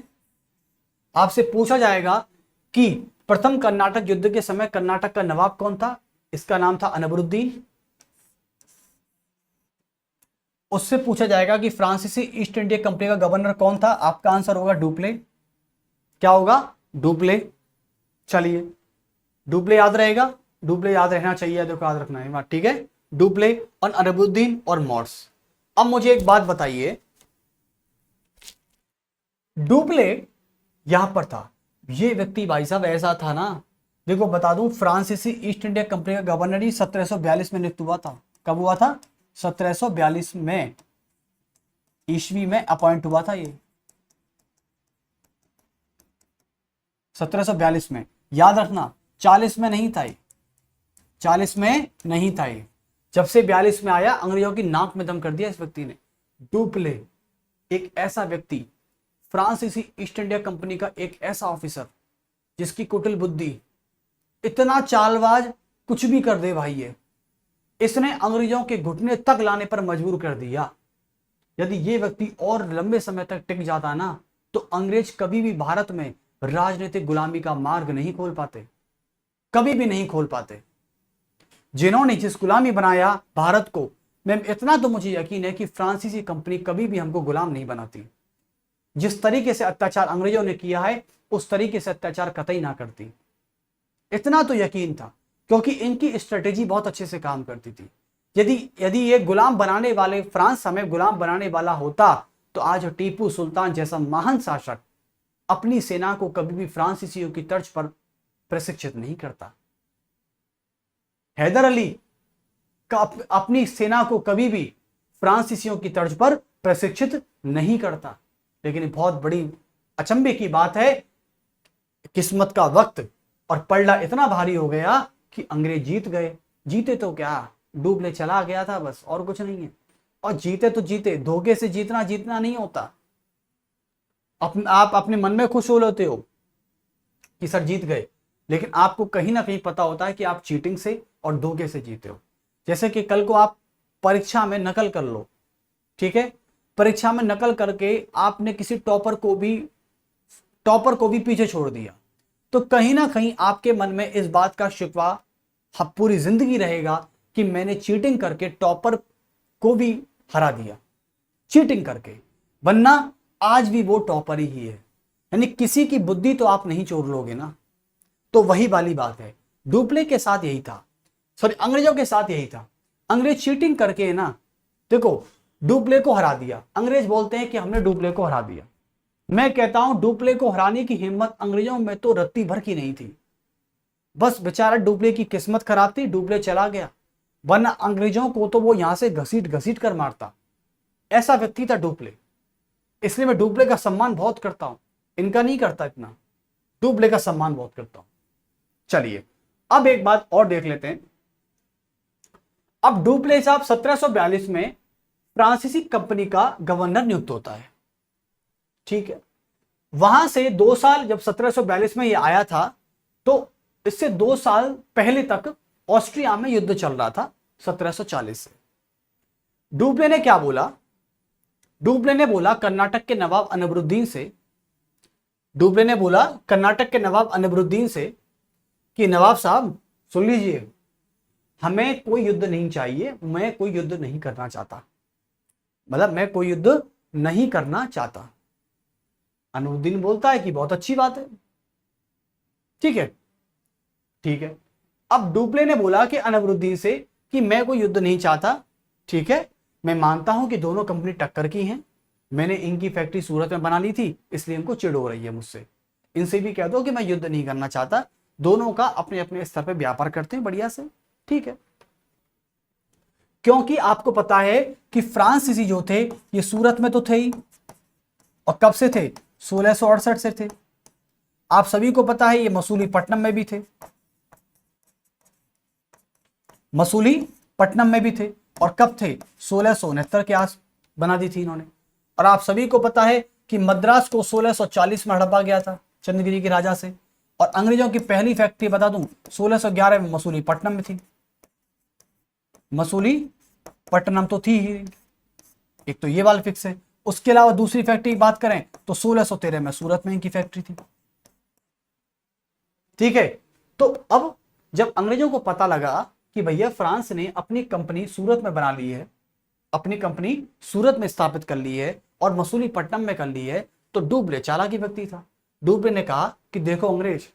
आपसे पूछा जाएगा कि प्रथम कर्नाटक युद्ध के समय कर्नाटक का नवाब कौन था? इसका नाम था अनबरुद्दीन। उससे पूछा जाएगा कि फ्रांसीसी ईस्ट इंडिया कंपनी का गवर्नर कौन था? आपका आंसर होगा डुप्ले। क्या होगा? डुप्ले। चलिए, डुप्ले याद रहेगा, डुप्ले याद रहना चाहिए, देखो याद रखना है, ठीक है। डुप्ले और अनबरुद्दीन और मॉर्स। अब मुझे एक बात बताइए, डुप्ले यहां पर था, ये व्यक्ति भाई साहब ऐसा था ना, देखो बता दूं, फ्रांसीसी ईस्ट इंडिया कंपनी का गवर्नर ही 1742 में नियुक्त हुआ था। कब हुआ था? 1742 में, ईस्वी में अपॉइंट हुआ था ये, 1742 में। याद रखना, 40 में नहीं था ये, 40 में नहीं था ये। जब से 42 में आया, अंग्रेजों की नाक में दम कर दिया इस व्यक्ति ने। डुप्ले एक ऐसा व्यक्ति, फ्रांसीसी ईस्ट इंडिया कंपनी का एक ऐसा ऑफिसर जिसकी कुटिल बुद्धि, इतना चालबाज, कुछ भी कर दे भाई ये। इसने अंग्रेजों के घुटने तक लाने पर मजबूर कर दिया। यदि ये व्यक्ति और लंबे समय तक टिक जाता ना, तो अंग्रेज कभी भी भारत में राजनीतिक गुलामी का मार्ग नहीं खोल पाते, कभी भी नहीं खोल पाते। जिन्होंने जिस गुलामी बनाया भारत को, मैम इतना तो मुझे यकीन है कि फ्रांसीसी कंपनी कभी भी हमको गुलाम नहीं बनाती। जिस तरीके से अत्याचार अंग्रेजों ने किया है उस तरीके से अत्याचार कतई ना करती, इतना तो यकीन था, क्योंकि इनकी स्ट्रेटेजी बहुत अच्छे से काम करती थी। यदि यदि ये गुलाम बनाने वाले, फ्रांस हमें गुलाम बनाने वाला होता, तो आज टीपू सुल्तान जैसा महान शासक अपनी सेना को कभी भी फ्रांसीसियों की तर्ज पर प्रशिक्षित नहीं करता। हैदर अली का अपनी सेना को कभी भी फ्रांसीसियों की तर्ज पर प्रशिक्षित नहीं करता। लेकिन बहुत बड़ी अचंभे की बात है, किस्मत का वक्त और पलड़ा इतना भारी हो गया कि अंग्रेज जीत गए। जीते तो क्या, डुप्ले चला गया था बस, और कुछ नहीं है। और जीते तो जीते, धोखे से जीतना नहीं होता। आप अपने मन में खुश हो लेते हो कि सर जीत गए, लेकिन आपको कहीं ना कहीं पता होता है कि आप चीटिंग से और धोखे से जीते हो। जैसे कि कल को आप परीक्षा में नकल कर लो, ठीक है, परीक्षा में नकल करके आपने किसी टॉपर को भी पीछे छोड़ दिया, तो कहीं ना कहीं आपके मन में इस बात का शिकवा पूरी जिंदगी रहेगा कि मैंने चीटिंग करके टॉपर को भी हरा दिया, चीटिंग करके, वरना आज भी वो टॉपर ही है। यानी किसी की बुद्धि तो आप नहीं चोर लोगे ना। तो वही वाली बात है, डुप्ले के साथ यही था, सॉरी अंग्रेजों के साथ यही था। अंग्रेज चीटिंग करके ना, देखो, डुप्ले को हरा दिया। अंग्रेज बोलते हैं कि हमने डुप्ले को हरा दिया। मैं कहता हूं डुप्ले को हराने की हिम्मत अंग्रेजों में तो रत्ती भर की नहीं थी। बस बेचारा डुप्ले की किस्मत खराब थी, डुप्ले चला गया, वरना अंग्रेजों को तो वो यहां से घसीट घसीट कर मारता। ऐसा व्यक्ति था डुप्ले। इसलिए मैं डुप्ले का सम्मान बहुत करता हूं, इनका नहीं करता इतना, डुप्ले का सम्मान बहुत करता हूं। चलिए अब एक बात और देख लेते हैं। अब डुप्ले साहब 1742 में फ्रांसीसी कंपनी का गवर्नर नियुक्त होता है, ठीक है। वहां से 2 साल, जब 1742 में ये आया था, तो इससे 2 साल पहले तक ऑस्ट्रिया में युद्ध चल रहा था 1740 से। डुप्ले ने क्या बोला? डुप्ले ने बोला कर्नाटक के नवाब अनबरुद्दीन से, डुप्ले ने बोला कर्नाटक के नवाब अनबरुद्दीन से कि नवाब साहब सुन लीजिए, हमें कोई युद्ध नहीं चाहिए, मैं कोई युद्ध नहीं करना चाहता, मतलब मैं कोई युद्ध नहीं करना चाहता। अनबरुद्दीन बोलता है कि बहुत अच्छी बात है, ठीक है, ठीक है। अब डुप्ले ने बोला कि अनबरुद्दीन से कि मैं कोई युद्ध नहीं चाहता, ठीक है, मैं मानता हूं कि दोनों कंपनी टक्कर की हैं, मैंने इनकी फैक्ट्री सूरत में बना ली थी, इसलिए इनको चिढ़ हो रही है मुझसे। इनसे भी कह दो कि मैं युद्ध नहीं करना चाहता, दोनों का अपने अपने स्तर पे व्यापार करते हैं बढ़िया से, ठीक है। क्योंकि आपको पता है कि फ्रांसीसी जो थे ये सूरत में तो थे ही, और कब से थे? 1668 से थे। आप सभी को पता है ये मसूलीपट्टनम में भी थे, मसूलीपट्टनम में भी थे, और कब थे? 1669 के आस बना दी थी इन्होंने। और आप सभी को पता है कि मद्रास को 1640 में हड़पा गया था चंद्रगिरी के राजा से, और अंग्रेजों की पहली फैक्ट्री बता दूं 1611 में मसूलीपट्टनम में थी। मसूलीपट्टनम तो थी ही, एक तो ये वाला फिक्स है। उसके अलावा दूसरी फैक्ट्री की बात करें तो 1613 में सूरत में इनकी फैक्ट्री थी, ठीक है। तो अब जब अंग्रेजों को पता लगा कि भैया फ्रांस ने अपनी कंपनी सूरत में बना ली है, अपनी कंपनी सूरत में स्थापित कर ली है और मसूलीपट्टनम में कर ली है, तो डुप्ले चालाकी व्यक्ति था। डुप्ले ने कहा कि देखो अंग्रेज,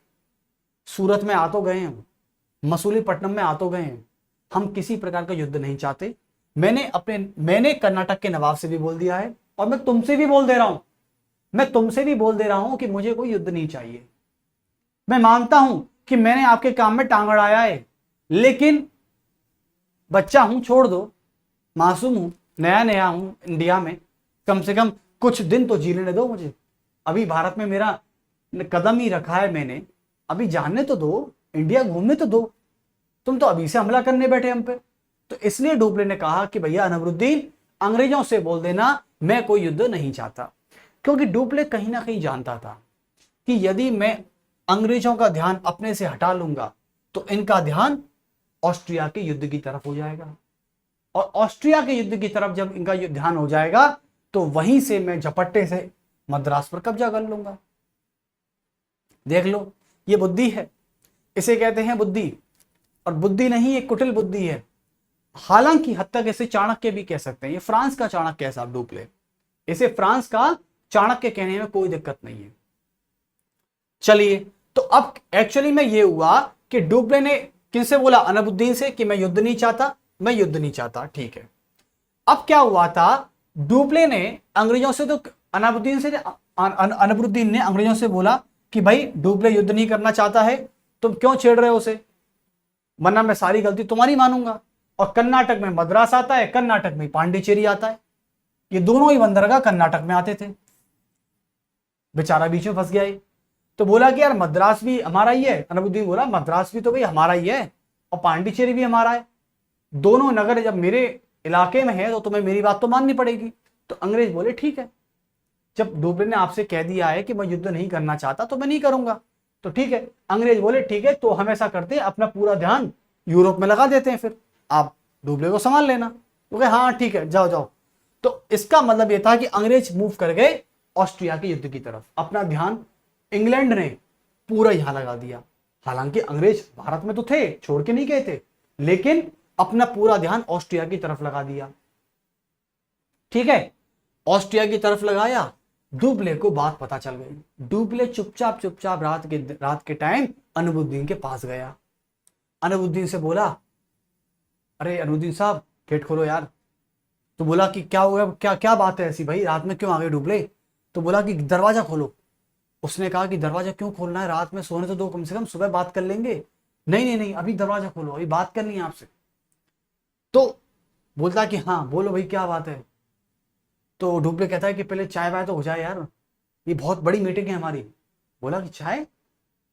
सूरत में आ तो गए हैं, मसूलीपट्टनम में आ तो गए हैं, हम किसी प्रकार का युद्ध नहीं चाहते। मैंने कर्नाटक के नवाब से भी बोल दिया है, और मैं तुमसे भी बोल दे रहा हूं, मैं तुमसे भी बोल दे रहा हूं कि मुझे कोई युद्ध नहीं चाहिए। मैं मानता हूं कि मैंने आपके काम में टांग अड़ाया है, लेकिन बच्चा हूं, छोड़ दो, मासूम हूं, नया नया हूं इंडिया में, कम से कम कुछ दिन तो जी लेने दो मुझे। अभी भारत में मेरा कदम ही रखा है मैंने, अभी जानने तो दो, इंडिया घूमने तो दो, तुम तो अभी से हमला करने बैठे हम पे। तो इसलिए डुप्ले ने कहा कि भैया अनबरुद्दीन, अंग्रेजों से बोल देना मैं कोई युद्ध नहीं चाहता। क्योंकि डुप्ले कहीं ना कहीं जानता था कि यदि मैं अंग्रेजों का ध्यान अपने से हटा लूंगा तो इनका ध्यान ऑस्ट्रिया के युद्ध की तरफ हो जाएगा, और ऑस्ट्रिया के युद्ध की तरफ जब इनका ध्यान हो जाएगा तो वहीं से मैं झपट्टे से मद्रास पर कब्जा कर लूंगा। देख लो, ये बुद्धि है, इसे कहते हैं बुद्धि। और बुद्धि नहीं, ये कुटिल बुद्धि है। हालांकि हद तक इसे चाणक्य भी कह सकते हैं। ये फ्रांस का चाणक्य है साहब डुप्ले, इसे फ्रांस का चाणक्य कहने में कोई दिक्कत नहीं है। चलिए, तो अब एक्चुअली में ये हुआ कि डुप्ले ने किनसे बोला? अलाउद्दीन से कि मैं युद्ध नहीं चाहता, मैं युद्ध नहीं चाहता। ठीक है, अब क्या हुआ था? डुप्ले ने अंग्रेजों से, तो अलाउद्दीन से, अलाउद्दीन ने अंग्रेजों से बोला कि भाई डुप्ले युद्ध नहीं करना चाहता है, तुम क्यों छेड़ रहे हो उसे, वरना मैं सारी गलती तुम्हारी मानूंगा। और कर्नाटक में मद्रास आता है, कर्नाटक में पांडिचेरी आता है, ये दोनों ही बंदरगाह कर्नाटक में आते थे। बेचारा बीच में फंस गया ये। तो बोला कि यार मद्रास भी हमारा ही है। अलाउद्दीन बोला मद्रास भी तो भाई हमारा ही है और पांडिचेरी भी हमारा है, दोनों नगर जब मेरे इलाके में है तो तुम्हें मेरी बात तो माननी पड़ेगी। तो अंग्रेज बोले ठीक है, जब डुप्ले ने आपसे कह दिया है कि मैं युद्ध नहीं करना चाहता तो मैं नहीं करूंगा, तो ठीक है। अंग्रेज बोले ठीक है, तो हम ऐसा करते हैं, अपना पूरा ध्यान यूरोप में लगा देते हैं, फिर आप डुप्ले को संभाल लेना। तो कहे हाँ ठीक है, जाओ जाओ। तो इसका मतलब यह था कि अंग्रेज मूव कर गए ऑस्ट्रिया के युद्ध की तरफ, अपना ध्यान इंग्लैंड ने पूरा यहां लगा दिया। हालांकि अंग्रेज भारत में तो थे, छोड़ के नहीं गए थे, लेकिन अपना पूरा ध्यान ऑस्ट्रिया की तरफ लगा दिया। ठीक है, ऑस्ट्रिया की तरफ लगाया। डुप्ले को बात पता चल गई। डुप्ले चुपचाप चुपचाप रात के टाइम अलाउद्दीन के पास गया। अलाउद्दीन से बोला, अरे अलाउद्दीन साहब गेट खोलो यार। तो बोला कि क्या हुआ, क्या क्या बात है ऐसी भाई, रात में क्यों आ गए डुप्ले? तो बोला कि दरवाजा खोलो। उसने कहा कि दरवाजा क्यों खोलना है, रात में सोने तो दो कम से कम, सुबह बात कर लेंगे। नहीं नहीं नहीं, अभी दरवाजा खोलो, अभी बात करनी है आपसे। तो बोलता कि हाँ बोलो भाई क्या बात है। तो डुप्ले कहता है कि पहले चाय वाय तो हो जाए यार, ये बहुत बड़ी मीटिंग है हमारी। बोला कि चाय?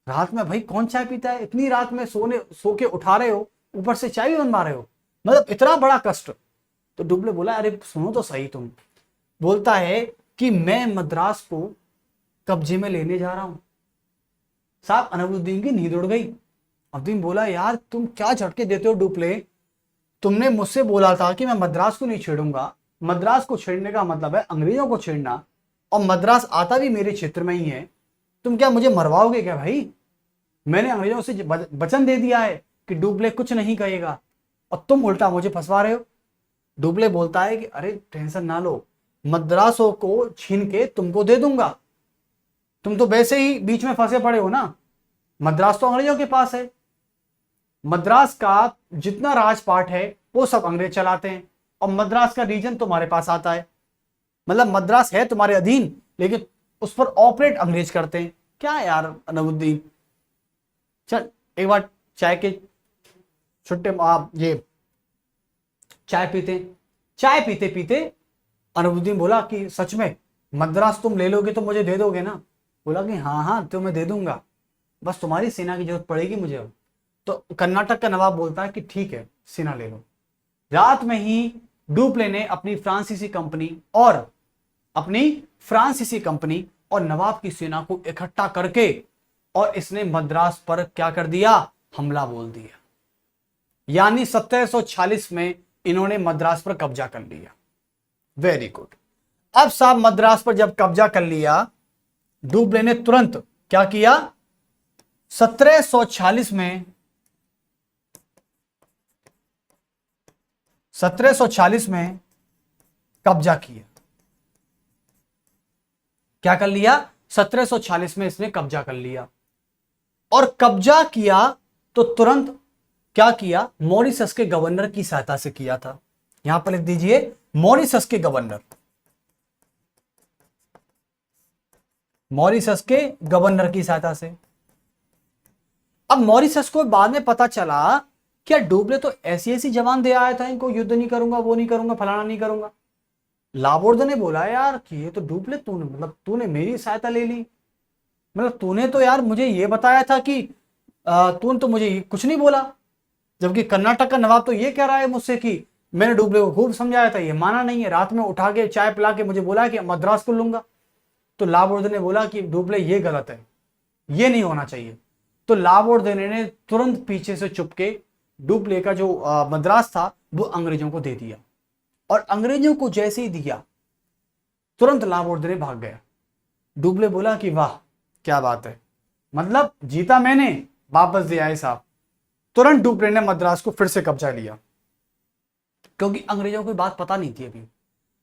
रात में भाई कौन चाय पीता है, इतनी रात में सो के उठा रहे हो, ऊपर से चाय भी बनवा रहे हो, मतलब इतना बड़ा कष्ट। तो डुप्ले बोला अरे सुनो तो सही तुम। बोलता है कि मैं मद्रास को कब्जे में लेने जा रहा हूं। साहब अलाउद्दीन की नींद उड़ गई। अलाउद्दीन बोला यार तुम क्या झटके देते हो डुप्ले, तुमने मुझसे बोला था कि मैं मद्रास को नहीं छेड़ूंगा। मद्रास को छेड़ने का मतलब है अंग्रेजों को छेड़ना, और मद्रास आता भी मेरे क्षेत्र में ही है। तुम क्या मुझे मरवाओगे क्या भाई? मैंने अंग्रेजों से वचन दे दिया है कि डुप्ले कुछ नहीं कहेगा, और तुम उल्टा मुझे फंसवा रहे हो। डुप्ले बोलता है कि अरे टेंशन ना लो, मद्रासों को छीन के तुमको दे दूंगा, तुम तो वैसे ही बीच में फंसे पड़े हो ना। मद्रास तो अंग्रेजों के पास है, मद्रास का जितना राजपाट है वो सब अंग्रेज चलाते हैं, और मद्रास का रीजन तुम्हारे पास आता है, मतलब मद्रास है तुम्हारे अधीन, लेकिन उस पर ऑपरेट अंग्रेज करते हैं। क्या यार अलाउद्दीन, चल एक बार चाय के छुट्टे आप ये चाय पीते। चाय पीते पीते अलाउद्दीन बोला कि सच में मद्रास तुम ले लोगे तो मुझे दे दोगे ना? बोला कि हाँ हाँ तो मैं दे दूंगा, बस तुम्हारी सेना की जरूरत पड़ेगी मुझे अब। तो कर्नाटक का नवाब बोलता है कि ठीक है सेना ले लो। रात में ही डुप्ले ने अपनी फ्रांसीसी कंपनी और नवाब की सेना को इकट्ठा करके और इसने मद्रास पर क्या कर दिया, हमला बोल दिया। यानी 1746 में इन्होंने मद्रास पर कब्जा कर लिया। Very good. अब साहब मद्रास पर जब कब्जा कर लिया, डुप्ले ने तुरंत क्या किया, 1746 में कब्जा किया। क्या कर लिया? 1746 में इसने कब्जा कर लिया। और कब्जा किया तो तुरंत क्या किया, मॉरिशस के गवर्नर की सहायता से किया था। यहां पर लिख दीजिए मॉरिशस के गवर्नर, मॉरिशस के गवर्नर की सहायता से। अब मॉरिशस को बाद में पता चला क्या डुप्ले तो ऐसी ऐसी जवान दे आया था इनको, युद्ध नहीं करूंगा, वो नहीं करूंगा, फलाना नहीं करूंगा। लाबोर्ड ने बोला यार कि ये तो डुप्ले तूने मेरी सहायता ले ली, मतलब तूने तो यार मुझे ये बताया था कि तूने तो मुझे कुछ नहीं बोला, जबकि कर्नाटक का नवाब तो ये कह रहा है मुझसे कि मैंने डुप्ले को खूब समझाया था, ये माना नहीं है, रात में उठा के चाय पिला के मुझे बोला कि मद्रास को लूंगा। तो लाबोर्ड ने बोला कि डुप्ले ये गलत है, ये नहीं होना चाहिए। तो लाबोर्ड ने तुरंत पीछे से चुपके डुप्ले का जो मद्रास था वो अंग्रेजों को दे दिया, और अंग्रेजों को जैसे ही दिया तुरंत लाबोर्ड भाग गया। डुप्ले बोला कि वाह क्या बात है, मतलब जीता मैंने, वापस दे आए साहब। तुरंत डुप्ले ने मद्रास को फिर से कब्जा लिया, क्योंकि अंग्रेजों को बात पता नहीं थी अभी।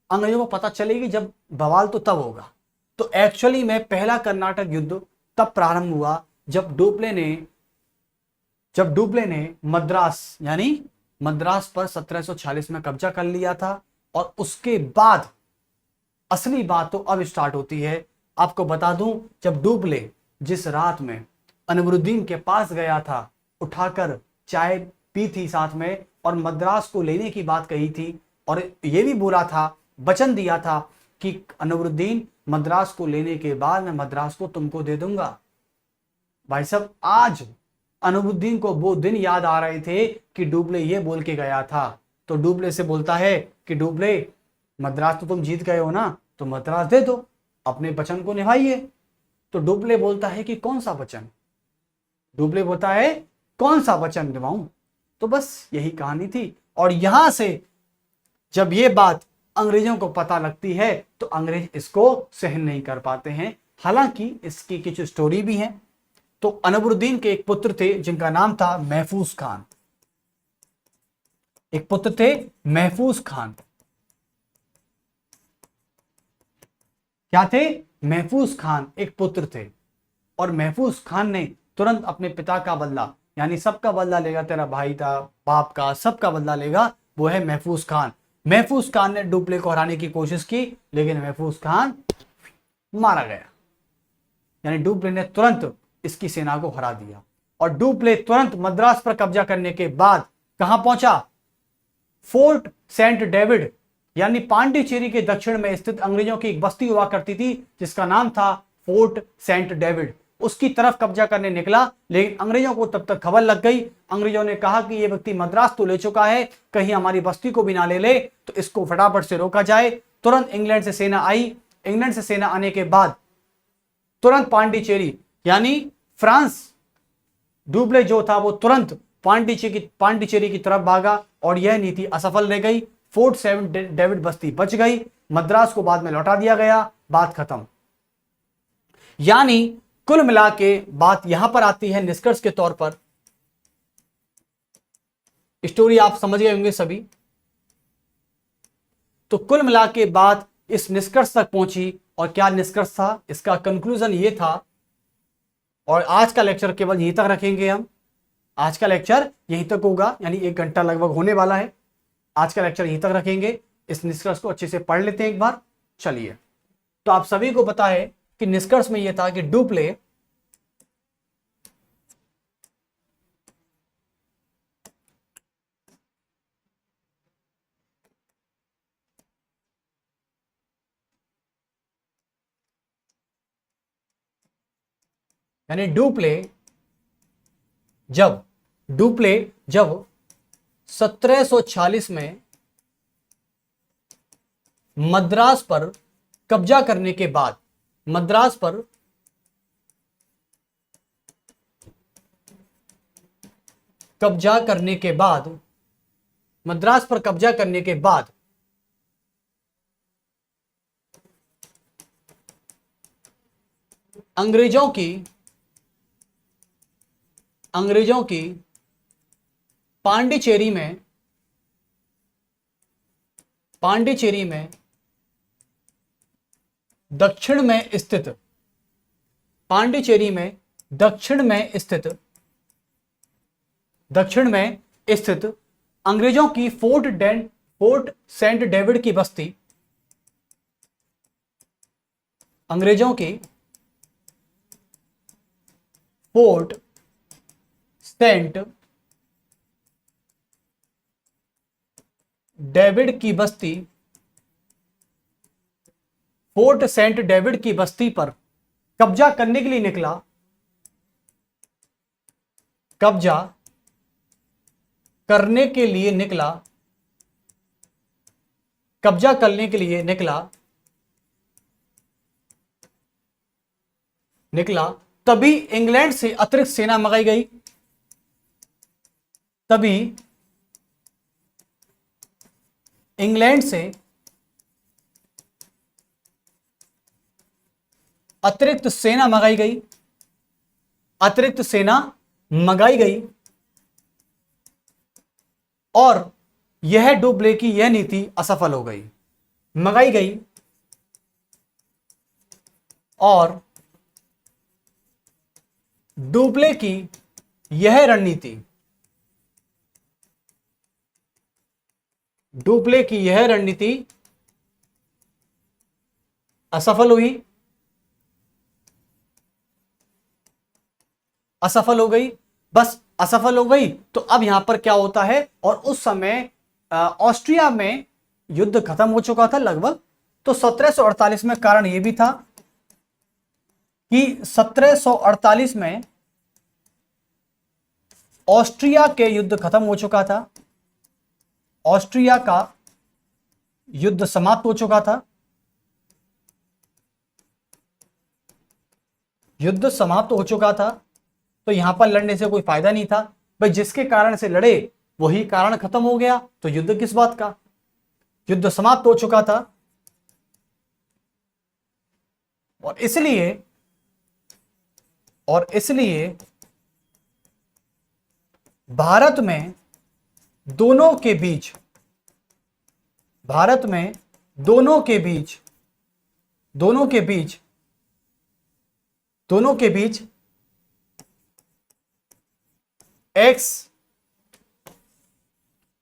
अंग्रेजों को पता चलेगी जब बवाल तो तब होगा। तो एक्चुअली में पहला कर्नाटक युद्ध तब प्रारंभ हुआ जब डुप्ले ने मद्रास यानी मद्रास पर 1746 में कब्जा कर लिया था। और उसके बाद असली बात तो अब स्टार्ट होती है। आपको बता दूं, जब डुप्ले जिस रात में अनवरुद्दीन के पास गया था, उठाकर चाय पी थी साथ में, और मद्रास को लेने की बात कही थी, और यह भी बोला था, वचन दिया था कि अनवरुद्दीन मद्रास को लेने के बाद मैं मद्रास को तुमको दे दूंगा। भाई साहब, आज अनवरुद्दीन को वो दिन याद आ रहे थे कि डुप्ले ये बोल के गया था। तो डुप्ले से बोलता है कि डुप्ले, मद्रास तो तुम जीत गए हो ना, तो मद्रास दे दो, अपने वचन को निभाइए। तो डुप्ले बोलता है कि कौन सा वचन? डुप्ले बोलता है कौन सा वचन निभाऊं? तो बस यही कहानी थी। और यहां से जब ये बात अंग्रेजों को पता लगती है तो अंग्रेज इसको सहन नहीं कर पाते हैं। हालांकि इसकी कुछ स्टोरी भी है। तो अनवरुद्दीन के एक पुत्र थे जिनका नाम था महफूज खान। एक पुत्र थे महफूज खान। क्या थे? महफूज खान एक पुत्र थे। और महफूज खान ने तुरंत अपने पिता का बदला, यानी सबका बदला लेगा, तेरा भाई था, बाप का, सबका बदला लेगा। वो है महफूज खान। महफूज खान ने डुप्ले को हराने की कोशिश की, लेकिन महफूज खान मारा गया। यानी डुप्ले ने तुरंत इसकी सेना को हरा दिया। और डुप्ले तुरंत मद्रास पर कब्जा करने के बाद कहां पहुंचा? फोर्ट सेंट डेविड, यानी पांडिचेरी के दक्षिण में स्थित अंग्रेजों की एक बस्ती हुआ करती थी जिसका नाम था फोर्ट सेंट डेविड। उसकी तरफ कब्जा करने निकला, लेकिन अंग्रेजों को तब तक खबर लग गई। अंग्रेजों ने कहा कि यह व्यक्ति मद्रास तो ले चुका है, कहीं हमारी बस्ती को भी ना ले ले, तो इसको फटाफट से रोका जाए। तुरंत इंग्लैंड से सेना आई। इंग्लैंड से सेना आने के बाद तुरंत पांडिचेरी यानी फ्रांस, डुप्ले जो था वो तुरंत पांडिचेरी की तरफ भागा, और यह नीति असफल रह गई। फोर्ट सेंट डेविड बस्ती बच गई, मद्रास को बाद में लौटा दिया गया, बात खत्म। यानी कुल मिला के बात यहां पर आती है निष्कर्ष के तौर पर। स्टोरी आप समझ गए होंगे सभी। तो कुल मिला के बात इस निष्कर्ष तक पहुंची। और क्या निष्कर्ष था? इसका कंक्लूजन ये था। और आज का लेक्चर केवल यहीं तक रखेंगे हम। आज का लेक्चर यहीं तक होगा, यानी 1 घंटा लगभग होने वाला है। आज का लेक्चर यहीं तक रखेंगे। इस निष्कर्ष को अच्छे से पढ़ लेते हैं एक बार। चलिए, तो आप सभी को पता है कि निष्कर्ष में यह था कि डुप्ले यानी डुप्ले जब 1746 में मद्रास पर कब्जा करने के बाद, मद्रास पर कब्जा करने के बाद, मद्रास पर कब्जा करने के बाद अंग्रेजों की पांडिचेरी में दक्षिण में स्थित, पांडिचेरी में दक्षिण में स्थित अंग्रेजों की फोर्ट सेंट डेविड की बस्ती, अंग्रेजों की फोर्ट सेंट डेविड की बस्ती, फोर्ट सेंट डेविड की बस्ती पर कब्जा करने के लिए निकला, कब्जा करने के लिए निकला। तभी इंग्लैंड से अतिरिक्त सेना मंगाई गई। तभी इंग्लैंड से अतिरिक्त सेना मंगाई गई, अतिरिक्त सेना मंगाई गई और यह डुप्ले की यह नीति असफल हो गई। मंगाई गई और डुप्ले की यह रणनीति, डुप्ले की यह रणनीति असफल हुई, असफल हो गई। बस असफल हो गई तो अब यहां पर क्या होता है, और उस समय ऑस्ट्रिया में युद्ध खत्म हो चुका था लगभग। तो 1748 में कारण यह भी था कि 1748 में ऑस्ट्रिया के युद्ध खत्म हो चुका था, ऑस्ट्रिया का युद्ध समाप्त हो चुका था, युद्ध समाप्त हो चुका था। तो यहां पर लड़ने से कोई फायदा नहीं था भाई, जिसके कारण से लड़े वही कारण खत्म हो गया, तो युद्ध किस बात का, युद्ध समाप्त हो चुका था। और इसलिए भारत में दोनों के बीच, भारत में दोनों के बीच, दोनों के बीच, दोनों के बीच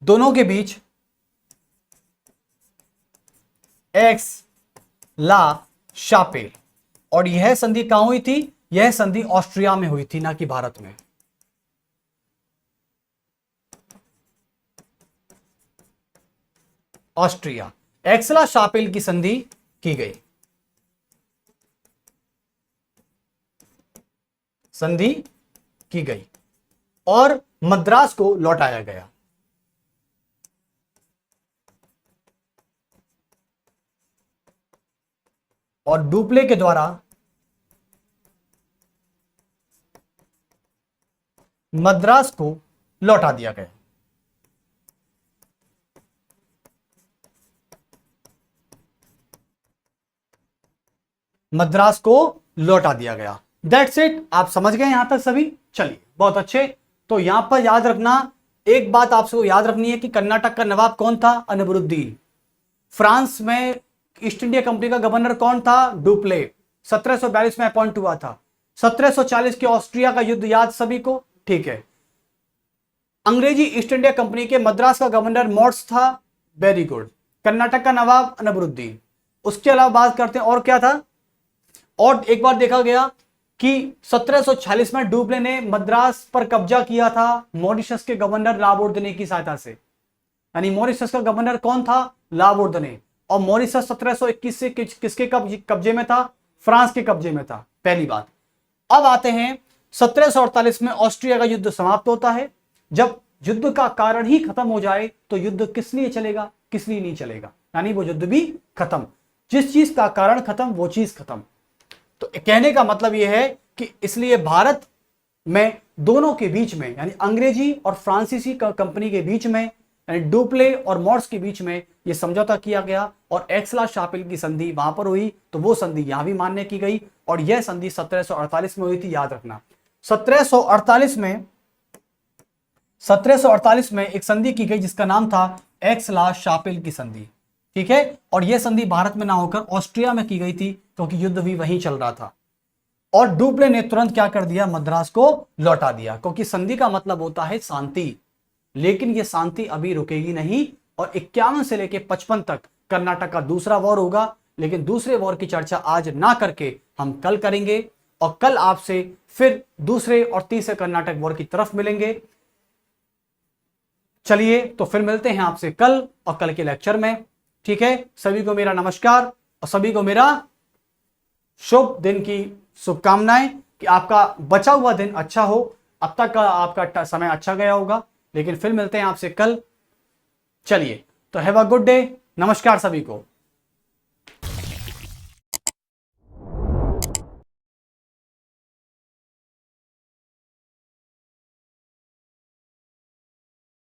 दोनों के बीच एक्स ला शापेल, और यह संधि कहां हुई थी, यह संधि ऑस्ट्रिया में हुई थी, ना कि भारत में। ऑस्ट्रिया, एक्सला शापेल की संधि की गई, संधि की गई और मद्रास को लौटाया गया। और डुप्ले के द्वारा मद्रास को लौटा दिया गया। मद्रास को लौटा दिया गया। दैट्स इट, आप समझ गए यहां तक सभी? चलिए बहुत अच्छे। तो यहां पर याद रखना, एक बात आपको याद रखनी है कि कर्नाटक का नवाब कौन था, अनबरुद्दीन। फ्रांस में ईस्ट इंडिया कंपनी का गवर्नर कौन था, डुप्ले, 1742 में अपॉइंट हुआ था। 1740 के ऑस्ट्रिया का युद्ध याद सभी को, ठीक है। अंग्रेजी ईस्ट इंडिया कंपनी के मद्रास का गवर्नर मॉर्ट्स था, वेरी गुड। कर्नाटक का नवाब अनबरुद्दीन। उसके अलावा बात करते हैं और क्या था। और एक बार देखा गया कि 1746 में डुप्ले ने मद्रास पर कब्जा किया था मॉरिशस के गवर्नर लाबोर्दने की सहायता से। यानी मॉरिशस का गवर्नर कौन था, लाबोर्दने। और मॉरिशस 1721 से किसके कब्जे में था, फ्रांस के कब्जे में था, पहली बात। अब आते हैं 1748 में ऑस्ट्रिया का युद्ध समाप्त होता है। जब युद्ध का कारण ही खत्म हो जाए तो युद्ध किस लिए चलेगा, किस लिए नहीं चलेगा, यानी वो युद्ध भी खत्म। जिस चीज का कारण खत्म वो चीज खत्म। तो कहने का मतलब यह है कि इसलिए भारत में दोनों के बीच में, यानी अंग्रेजी और फ्रांसीसी कंपनी के बीच में, यानी डुप्ले और मॉर्ट्स के बीच में यह समझौता किया गया और एक्सला शापेल की संधि वहां पर हुई। तो वो संधि यहां भी मान्य की गई और यह संधि 1748 में हुई थी, याद रखना। 1748 में एक संधि की गई जिसका नाम था एक्सला शापेल की संधि, ठीक है। और यह संधि भारत में ना होकर ऑस्ट्रिया में की गई थी क्योंकि युद्ध भी वहीं चल रहा था। और डुप्ले ने तुरंत क्या कर दिया, मद्रास को लौटा दिया, क्योंकि संधि का मतलब होता है शांति। लेकिन यह शांति अभी रुकेगी नहीं और 51 से लेकर 55 तक कर्नाटक का दूसरा वॉर होगा। लेकिन दूसरे वॉर की चर्चा आज ना करके हम कल करेंगे और कल आपसे फिर दूसरे और तीसरे कर्नाटक वॉर की तरफ मिलेंगे। चलिए तो फिर मिलते हैं आपसे कल और कल के लेक्चर में, ठीक है। सभी को मेरा नमस्कार और सभी को मेरा शुभ दिन की शुभकामनाएं कि आपका बचा हुआ दिन अच्छा हो। अब तक का आपका समय अच्छा गया होगा, लेकिन फिर मिलते हैं आपसे कल। चलिए तो हैव अ गुड डे, नमस्कार सभी को।